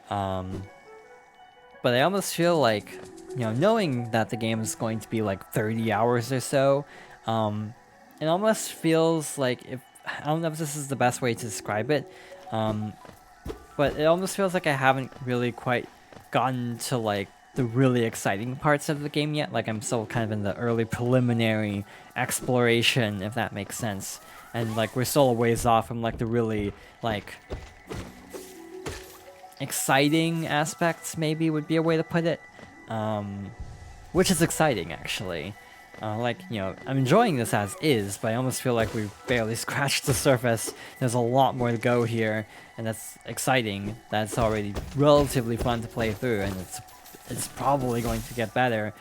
But I almost feel like, you know, knowing that the game is going to be like 30 hours or so, it almost feels like, I don't know if this is the best way to describe it, but it almost feels like I haven't really quite gotten to like the really exciting parts of the game yet. Like I'm still kind of in the early preliminary exploration, if that makes sense. And like we're still a ways off from like the really like exciting aspects, maybe would be a way to put it. Which is exciting actually. Like, you know, I'm enjoying this as is, but I almost feel like we've barely scratched the surface. There's a lot more to go here, and that's exciting. That's already relatively fun to play through, and it's probably going to get better,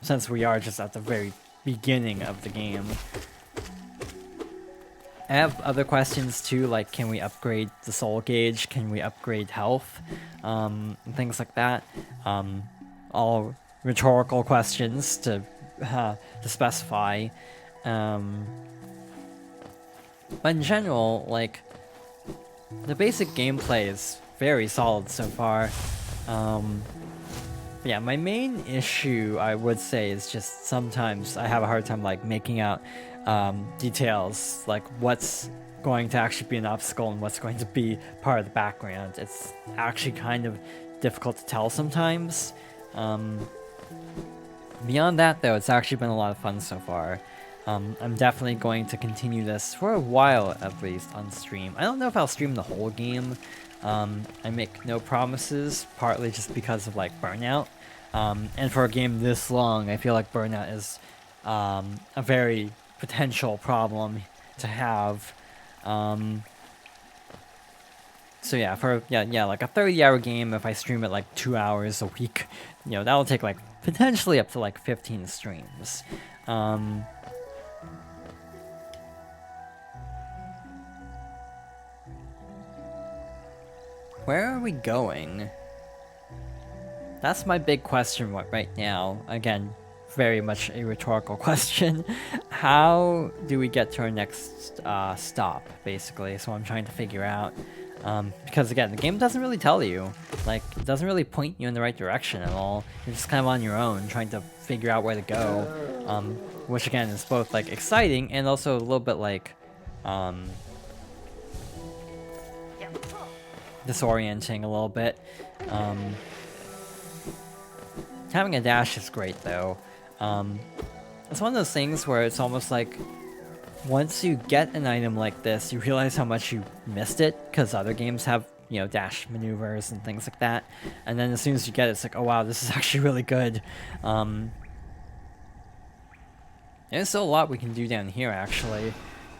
since we are just at the very beginning of the game. I have other questions too, like can we upgrade the soul gauge, can we upgrade health, and things like that. All rhetorical questions to specify. But in general, like, the basic gameplay is very solid so far. Yeah, my main issue, I would say, is just sometimes I have a hard time like making out details, like what's going to actually be an obstacle and what's going to be part of the background. It's actually kind of difficult to tell sometimes. Beyond that though, it's actually been a lot of fun so far. I'm definitely going to continue this for a while at least on stream. I don't know if I'll stream the whole game. I make no promises, partly just because of like burnout. And for a game this long, I feel like burnout is a very potential problem to have. So yeah, for like a 30-hour game, if I stream it like 2 hours a week, you know, that'll take like potentially up to like 15 streams. Where are we going? That's my big question right now. Again, very much a rhetorical question. How do we get to our next stop, basically? So I'm trying to figure out. Because again, the game doesn't really tell you. Like, it doesn't really point you in the right direction at all. You're just kind of on your own, trying to figure out where to go. Which again is both like exciting and also a little bit like disorienting a little bit. Having a dash is great though. It's one of those things where it's almost like once you get an item like this, you realize how much you missed it, because other games have, you know, dash maneuvers and things like that. And then as soon as you get it, it's like, oh wow, this is actually really good. There's still a lot we can do down here, actually.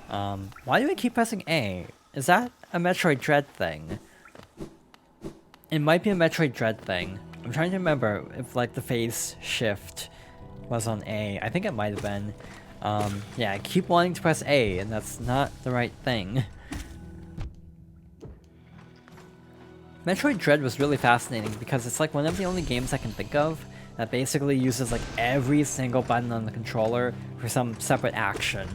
Why do we keep pressing A? Is that a Metroid Dread thing? It might be a Metroid Dread thing. I'm trying to remember if, like, the phase shift was on A. I think it might have been. Yeah, I keep wanting to press A, and that's not the right thing. Metroid Dread was really fascinating because it's like one of the only games I can think of that basically uses like every single button on the controller for some separate action.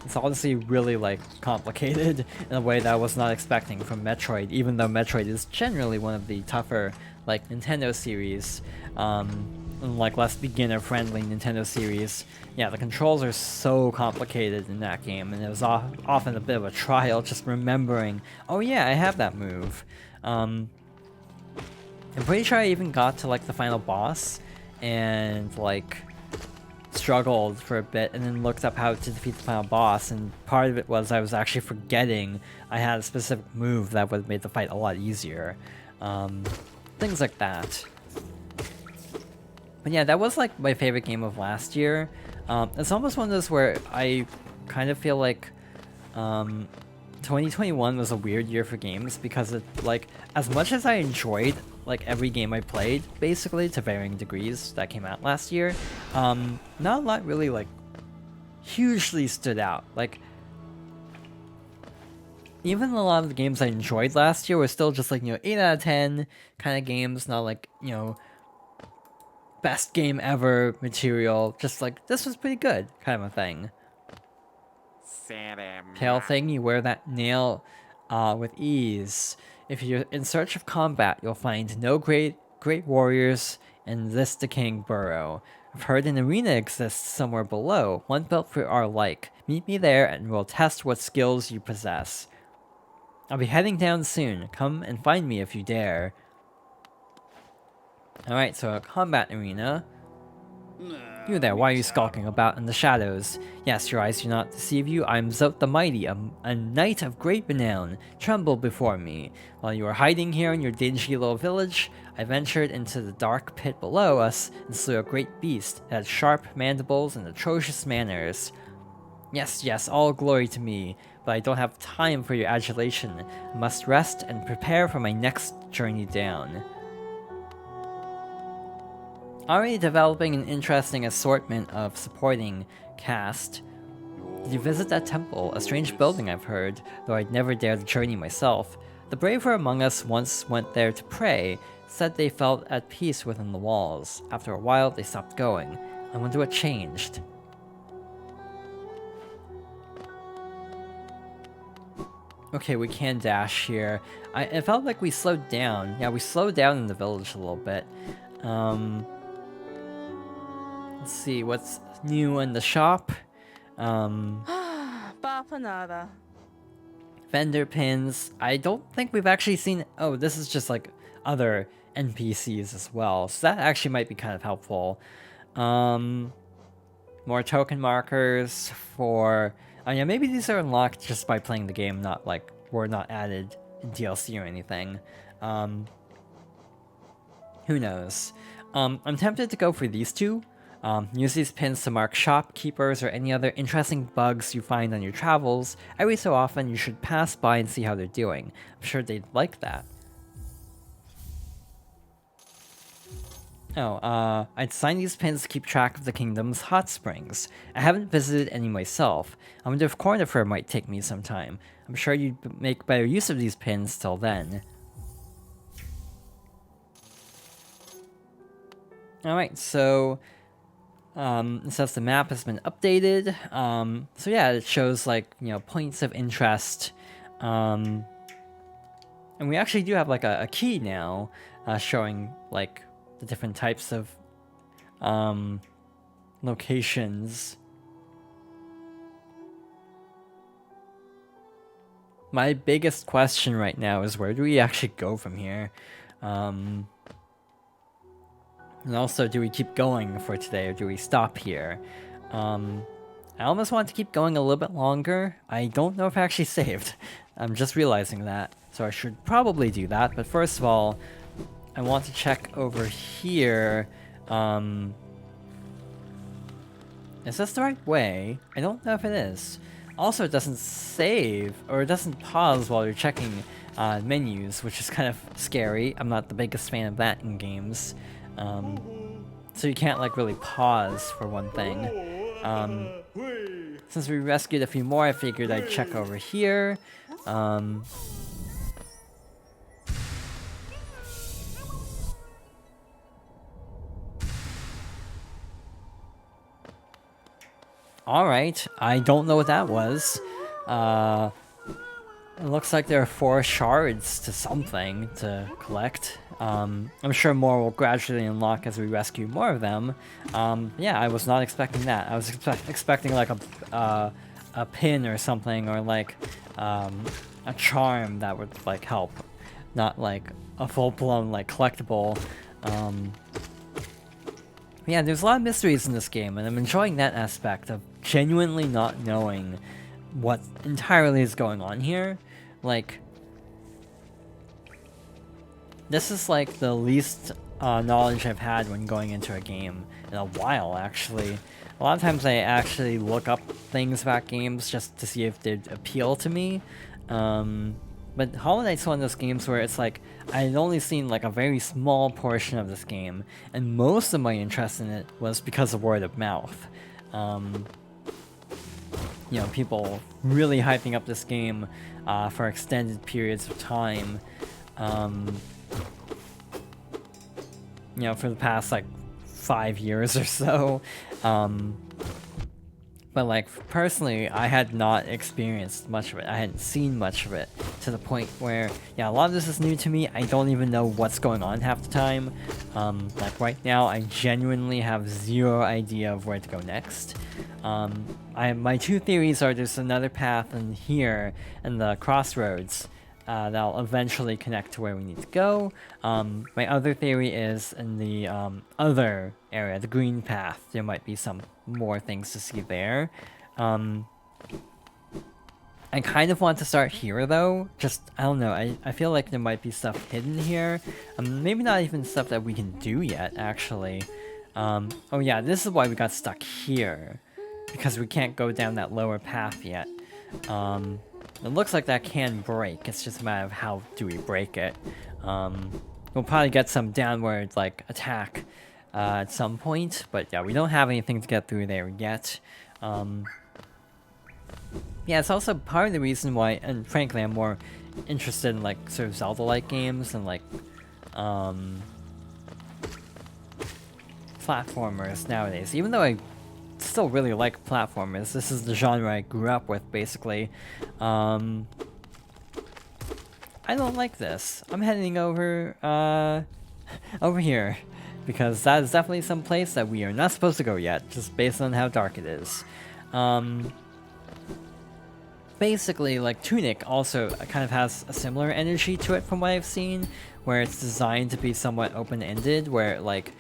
It's honestly really like complicated in a way that I was not expecting from Metroid, even though Metroid is generally one of the tougher like Nintendo series. like less beginner-friendly Nintendo series. Yeah, the controls are so complicated in that game, and it was often a bit of a trial just remembering, oh yeah, I have that move. I'm pretty sure I even got to like the final boss, and like struggled for a bit, and then looked up how to defeat the final boss, and part of it was I was actually forgetting I had a specific move that would have made the fight a lot easier. Things like that. But yeah, that was like my favorite game of last year. It's almost one of those where I kind of feel like 2021 was a weird year for games because it, like, as much as I enjoyed like every game I played, basically to varying degrees that came out last year, not a lot really like hugely stood out. Like, even a lot of the games I enjoyed last year were still just like, 8 out of 10 kind of games, not like, best game ever material. Just like, this was pretty good kind of a thing. Pale thing, you wear that nail with ease. If you're in search of combat, you'll find no great warriors in this decaying burrow. I've heard an arena exists somewhere below, one built for our like. Meet me there and we'll test what skills you possess. I'll be heading down soon. Come and find me if you dare. Alright, so a combat arena. You there, why are you skulking about in the shadows? Yes, your eyes do not deceive you. I am Zote the Mighty, a knight of great renown. Tremble before me. While you are hiding here in your dingy little village, I ventured into the dark pit below us and slew a great beast that had sharp mandibles and atrocious manners. Yes, all glory to me, but I don't have time for your adulation. I must rest and prepare for my next journey down. Already developing an interesting assortment of supporting cast. Did you visit that temple? A strange building, I've heard, though I'd never dare to journey myself. The braver among us once went there to pray, said they felt at peace within the walls. After a while, they stopped going. I wonder what changed. Okay, we can dash here. It felt like we slowed down. Yeah, we slowed down in the village a little bit. Let's see, what's new in the shop? Bapanada. Vendor pins. I don't think we've actually seen... Oh, this is just like other NPCs as well. So that actually might be kind of helpful. More token markers for... Oh yeah, maybe these are unlocked just by playing the game, not like were not added in DLC or anything. Who knows? I'm tempted to go for these two. Use these pins to mark shopkeepers or any other interesting bugs you find on your travels. Every so often, you should pass by and see how they're doing. I'm sure they'd like that. Oh, I'd sign these pins to keep track of the kingdom's hot springs. I haven't visited any myself. I wonder if Cornifer might take me sometime. I'm sure you'd make better use of these pins till then. Alright, so... it says the map has been updated. So yeah, it shows like, points of interest. And we actually do have like a key now, showing like the different types of locations. My biggest question right now is where do we actually go from here? And also, do we keep going for today, or do we stop here? I almost want to keep going a little bit longer. I don't know if I actually saved. I'm just realizing that, so I should probably do that. But first of all, I want to check over here. Is this the right way? I don't know if it is. Also, it doesn't save, or it doesn't pause while you're checking menus, which is kind of scary. I'm not the biggest fan of that in games. So you can't like really pause for one thing. Since we rescued a few more, I figured I'd check over here. Alright, I don't know what that was. It looks like there are 4 shards to something to collect. I'm sure more will gradually unlock as we rescue more of them. Yeah, I was not expecting that. I was expecting like a pin or something, or like a charm that would like help, not like a full-blown like collectible. Yeah, there's a lot of mysteries in this game, and I'm enjoying that aspect of genuinely not knowing what entirely is going on here. Like, this is like the least knowledge I've had when going into a game in a while, actually. A lot of times I actually look up things about games just to see if they'd appeal to me. But Hollow Knight's one of those games where it's like, I'd only seen like a very small portion of this game, and most of my interest in it was because of word of mouth. You know, people really hyping up this game for extended periods of time. You know, for the past like 5 years or so. But like personally, I had not experienced much of it. I hadn't seen much of it, to the point where, yeah, a lot of this is new to me. I don't even know what's going on half the time. Like right now, I genuinely have zero idea of where to go next. My 2 theories are there's another path in here in the crossroads that'll eventually connect to where we need to go. My other theory is in the other area, the green path. There might be some more things to see there. I kind of want to start here though. Just, I don't know, I feel like there might be stuff hidden here. Maybe not even stuff that we can do yet, actually. Oh yeah, this is why we got stuck here. Because we can't go down that lower path yet. It looks like that can break. It's just a matter of how do we break it. We'll probably get some downward like attack at some point, but yeah, we don't have anything to get through there yet. Yeah, it's also part of the reason why, and frankly, I'm more interested in like sort of Zelda-like games and like platformers nowadays. Even though I still really like platformers, this is the genre I grew up with, basically. I don't like this. I'm heading over over here, because that is definitely some place that we are not supposed to go yet, just based on how dark it is. Basically, like, Tunic also kind of has a similar energy to it from what I've seen, where it's designed to be somewhat open-ended, where, like,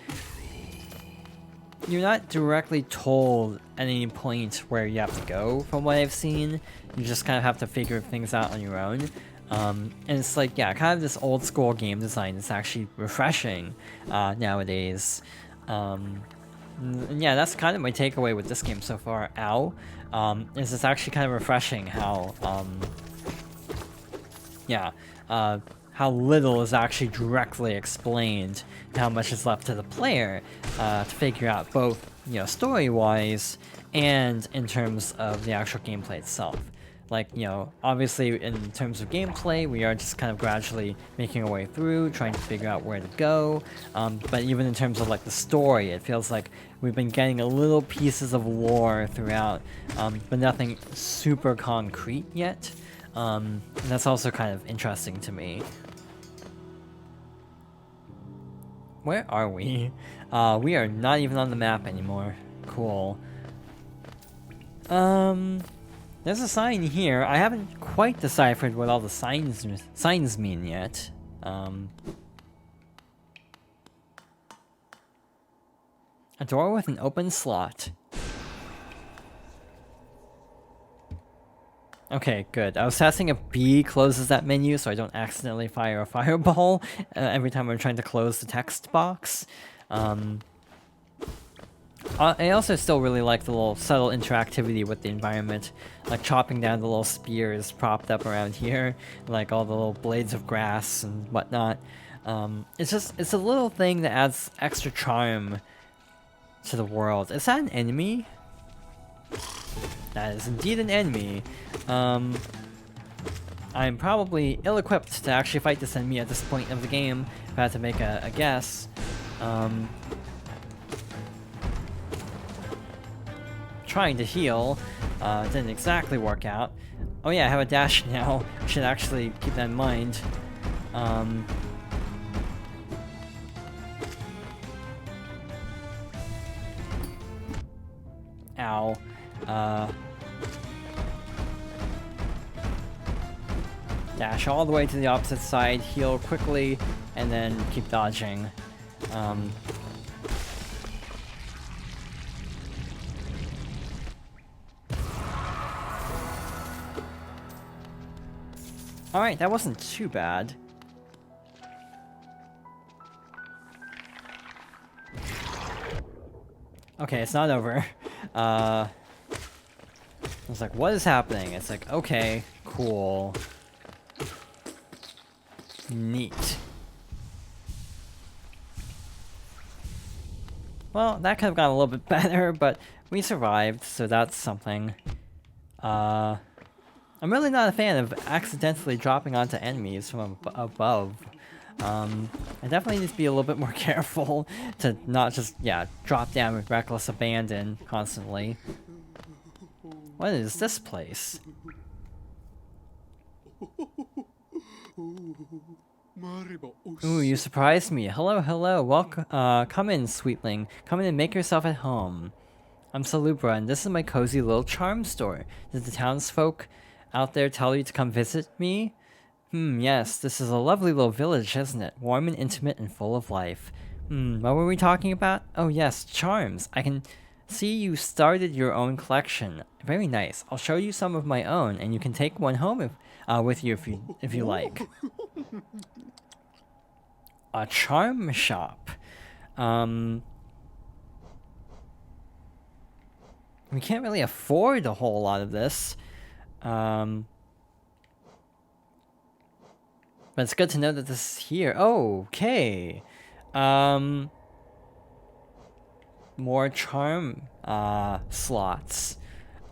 you're not directly told at any point where you have to go, from what I've seen. You just kind of have to figure things out on your own. And it's like, yeah, kind of this old school game design that's actually refreshing nowadays. And yeah, that's kind of my takeaway with this game so far. Is it's actually kind of refreshing how, how little is actually directly explained, and how much is left to the player to figure out, both, you know, story-wise and in terms of the actual gameplay itself. Like, you know, obviously in terms of gameplay, we are just kind of gradually making our way through, trying to figure out where to go. But even in terms of like the story, it feels like we've been getting a little pieces of lore throughout, but nothing super concrete yet. And that's also kind of interesting to me. Where are we? We are not even on the map anymore. Cool. There's a sign here. I haven't quite deciphered what all the signs mean yet. A door with an open slot. Okay, good. I was testing if B closes that menu so I don't accidentally fire a fireball every time I'm trying to close the text box. I also still really like the little subtle interactivity with the environment, like chopping down the little spears propped up around here, like all the little blades of grass and whatnot. It's a little thing that adds extra charm to the world. Is that an enemy? That is indeed an enemy. I'm probably ill-equipped to actually fight this enemy at this point of the game, if I had to make a guess. Trying to heal didn't exactly work out. Oh yeah, I have a dash now. I should actually keep that in mind. Ow. Dash all the way to the opposite side, heal quickly, and then keep dodging. Alright, that wasn't too bad. Okay, it's not over. I was like, what is happening? It's like, okay, cool. Neat. Well, that could have gone a little bit better, but we survived, so that's something. I'm really not a fan of accidentally dropping onto enemies from above. I definitely need to be a little bit more careful to not just, yeah, drop down with reckless abandon constantly. What is this place? Ooh, you surprised me. Hello, hello. Welcome. Come in, sweetling. Come in and make yourself at home. I'm Salubra, and this is my cozy little charm store. Did the townsfolk out there tell you to come visit me? Yes, this is a lovely little village, isn't it? Warm and intimate and full of life. What were we talking about? Oh yes, charms. I can see you started your own collection. Very nice. I'll show you some of my own, and you can take one home with you if you like. A charm shop. We can't really afford a whole lot of this. But it's good to know that this is here. Oh, okay. More charm slots.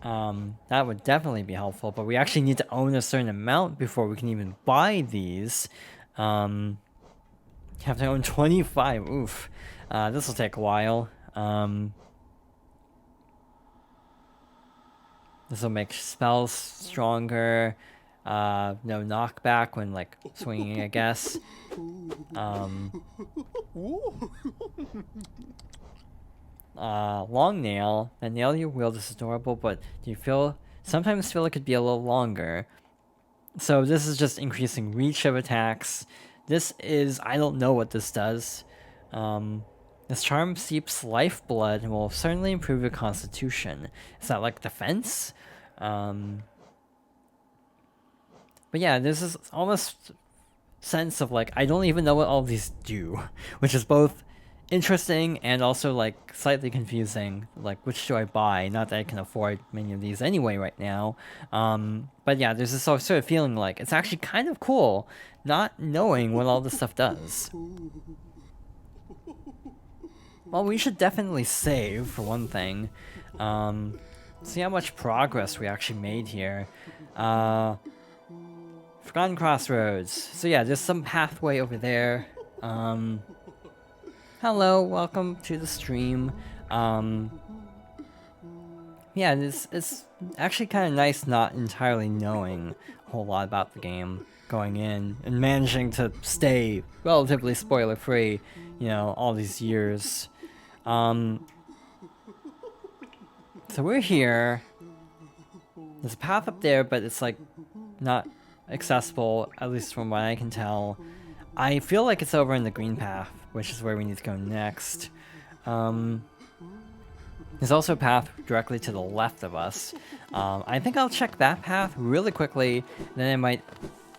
That would definitely be helpful, but we actually need to own a certain amount before we can even buy these. You have to own 25. Oof. This will take a while. This will make spells stronger. No knockback when, like, swinging, I guess. Long nail. The nail you wield is adorable, but do you sometimes feel it could be a little longer? So this is just increasing reach of attacks. This is, I don't know what this does. This charm seeps lifeblood and will certainly improve your constitution. Is that like defense? But yeah, this is almost sense of like, I don't even know what all these do, which is both interesting and also like slightly confusing. Like, which do I buy? Not that I can afford many of these anyway right now. But yeah, there's this sort of feeling like it's actually kind of cool not knowing what all this stuff does. Well, we should definitely save for one thing. See how much progress we actually made here. Forgotten Crossroads. So yeah, there's some pathway over there. Hello, welcome to the stream. Yeah, it's actually kind of nice not entirely knowing a whole lot about the game going in and managing to stay relatively spoiler-free, you know, all these years. So we're here. There's a path up there, but it's like not accessible, at least from what I can tell. I feel like it's over in the green path, which is where we need to go next. There's also a path directly to the left of us. I think I'll check that path really quickly, then I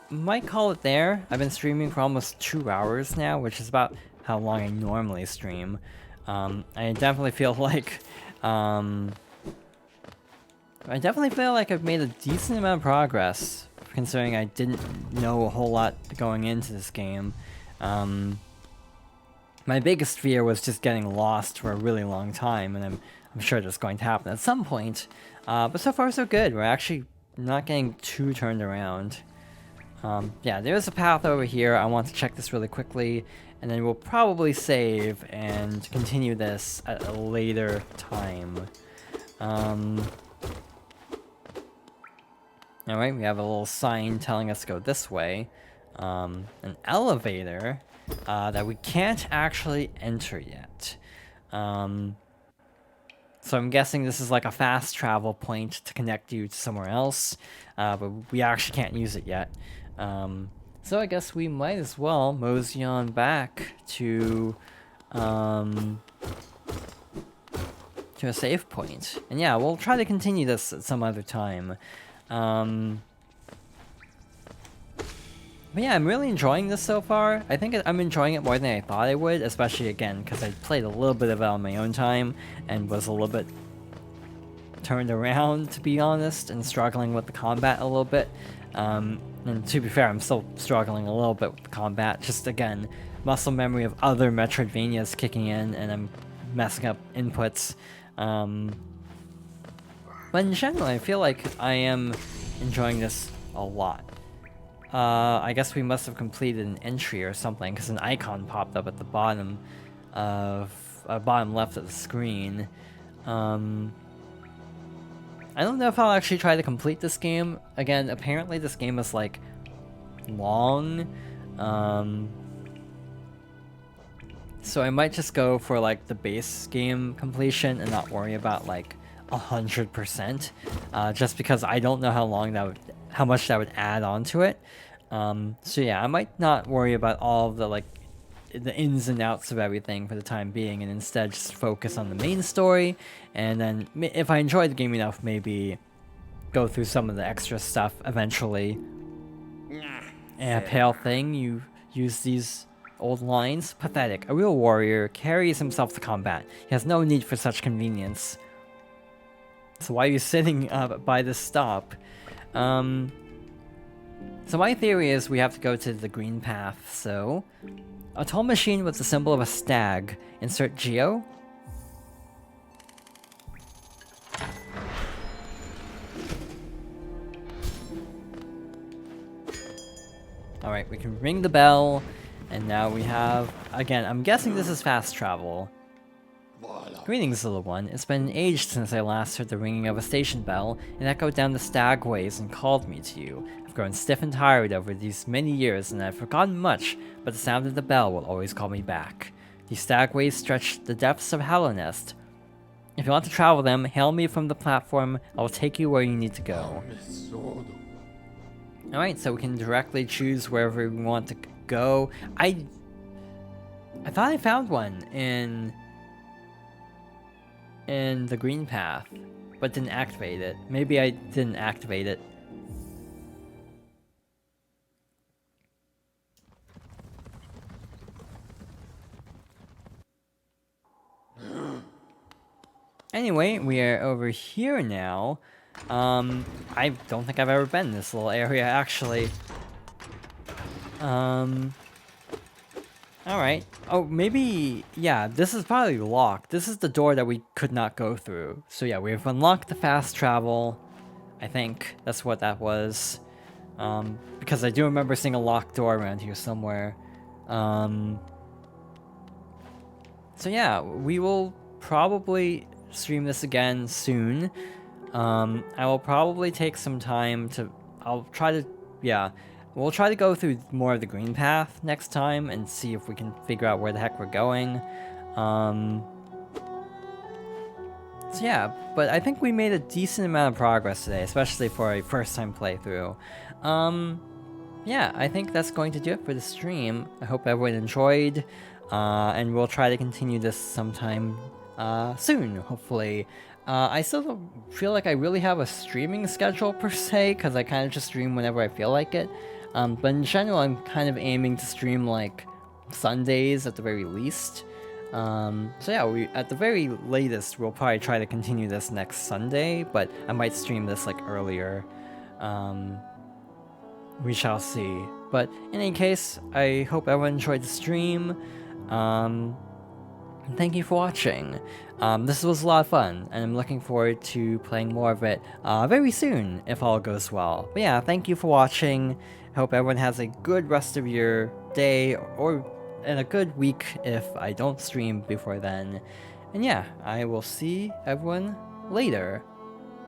might call it there. I've been streaming for almost 2 hours now, which is about how long I normally stream. I definitely feel like I've made a decent amount of progress, considering I didn't know a whole lot going into this game. My biggest fear was just getting lost for a really long time, and I'm sure that's going to happen at some point. But so far so good. We're actually not getting too turned around. Yeah, there's a path over here. I want to check this really quickly, and then we'll probably save and continue this at a later time. Alright, we have a little sign telling us to go this way. An elevator that we can't actually enter yet. So I'm guessing this is like a fast travel point to connect you to somewhere else, but we actually can't use it yet. So I guess we might as well mosey on back to a save point. And yeah, we'll try to continue this at some other time. But yeah, I'm really enjoying this so far. I think I'm enjoying it more than I thought I would, especially again, because I played a little bit of it on my own time and was a little bit turned around, to be honest, and struggling with the combat a little bit. And to be fair, I'm still struggling a little bit with the combat. Just again, muscle memory of other Metroidvanias kicking in, and I'm messing up inputs. But in general, I feel like I am enjoying this a lot. I guess we must have completed an entry or something, because an icon popped up at the bottom of bottom left of the screen. I don't know if I'll actually try to complete this game. Again, apparently this game is like long. So I might just go for like the base game completion and not worry about like 100%, just because I don't know how much that would add on to it. So yeah, I might not worry about all of the like the ins and outs of everything for the time being, and instead just focus on the main story, and then if I enjoy the game enough, maybe go through some of the extra stuff eventually. And Pale Thing, you use these old lines. Pathetic. A real warrior carries himself to combat. He has no need for such convenience. So why are you sitting by this stop? So my theory is we have to go to the green path, so a toll machine with the symbol of a stag. Insert Geo. Alright, we can ring the bell, and now we have... Again, I'm guessing this is fast travel. Greetings, little one. It's been an age since I last heard the ringing of a station bell. It echoed down the stagways and called me to you. I've grown stiff and tired over these many years, and I've forgotten much, but the sound of the bell will always call me back. These stagways stretch the depths of Hallownest. If you want to travel them, hail me from the platform. I will take you where you need to go. Alright, so we can directly choose wherever we want to go. I thought I found one in the green path, but didn't activate it. Maybe I didn't activate it. Anyway, we are over here now. I don't think I've ever been in this little area, actually. Alright. Oh, maybe... Yeah, this is probably locked. This is the door that we could not go through. So yeah, we've unlocked the fast travel. I think that's what that was. Because I do remember seeing a locked door around here somewhere. So yeah, we will probably stream this again soon. I will probably take some time to... I'll try to... Yeah. We'll try to go through more of the green path next time and see if we can figure out where the heck we're going. So yeah, but I think we made a decent amount of progress today, especially for a first-time playthrough. Yeah, I think that's going to do it for the stream. I hope everyone enjoyed, and we'll try to continue this sometime soon, hopefully. I still don't feel like I really have a streaming schedule per se, because I kind of just stream whenever I feel like it. But in general, I'm kind of aiming to stream like Sundays at the very least. So yeah, at the very latest, we'll probably try to continue this next Sunday, but I might stream this like earlier. We shall see. But in any case, I hope everyone enjoyed the stream. Thank you for watching. This was a lot of fun, and I'm looking forward to playing more of it very soon, if all goes well. But yeah, thank you for watching. Hope everyone has a good rest of your day, and a good week if I don't stream before then. And yeah, I will see everyone later.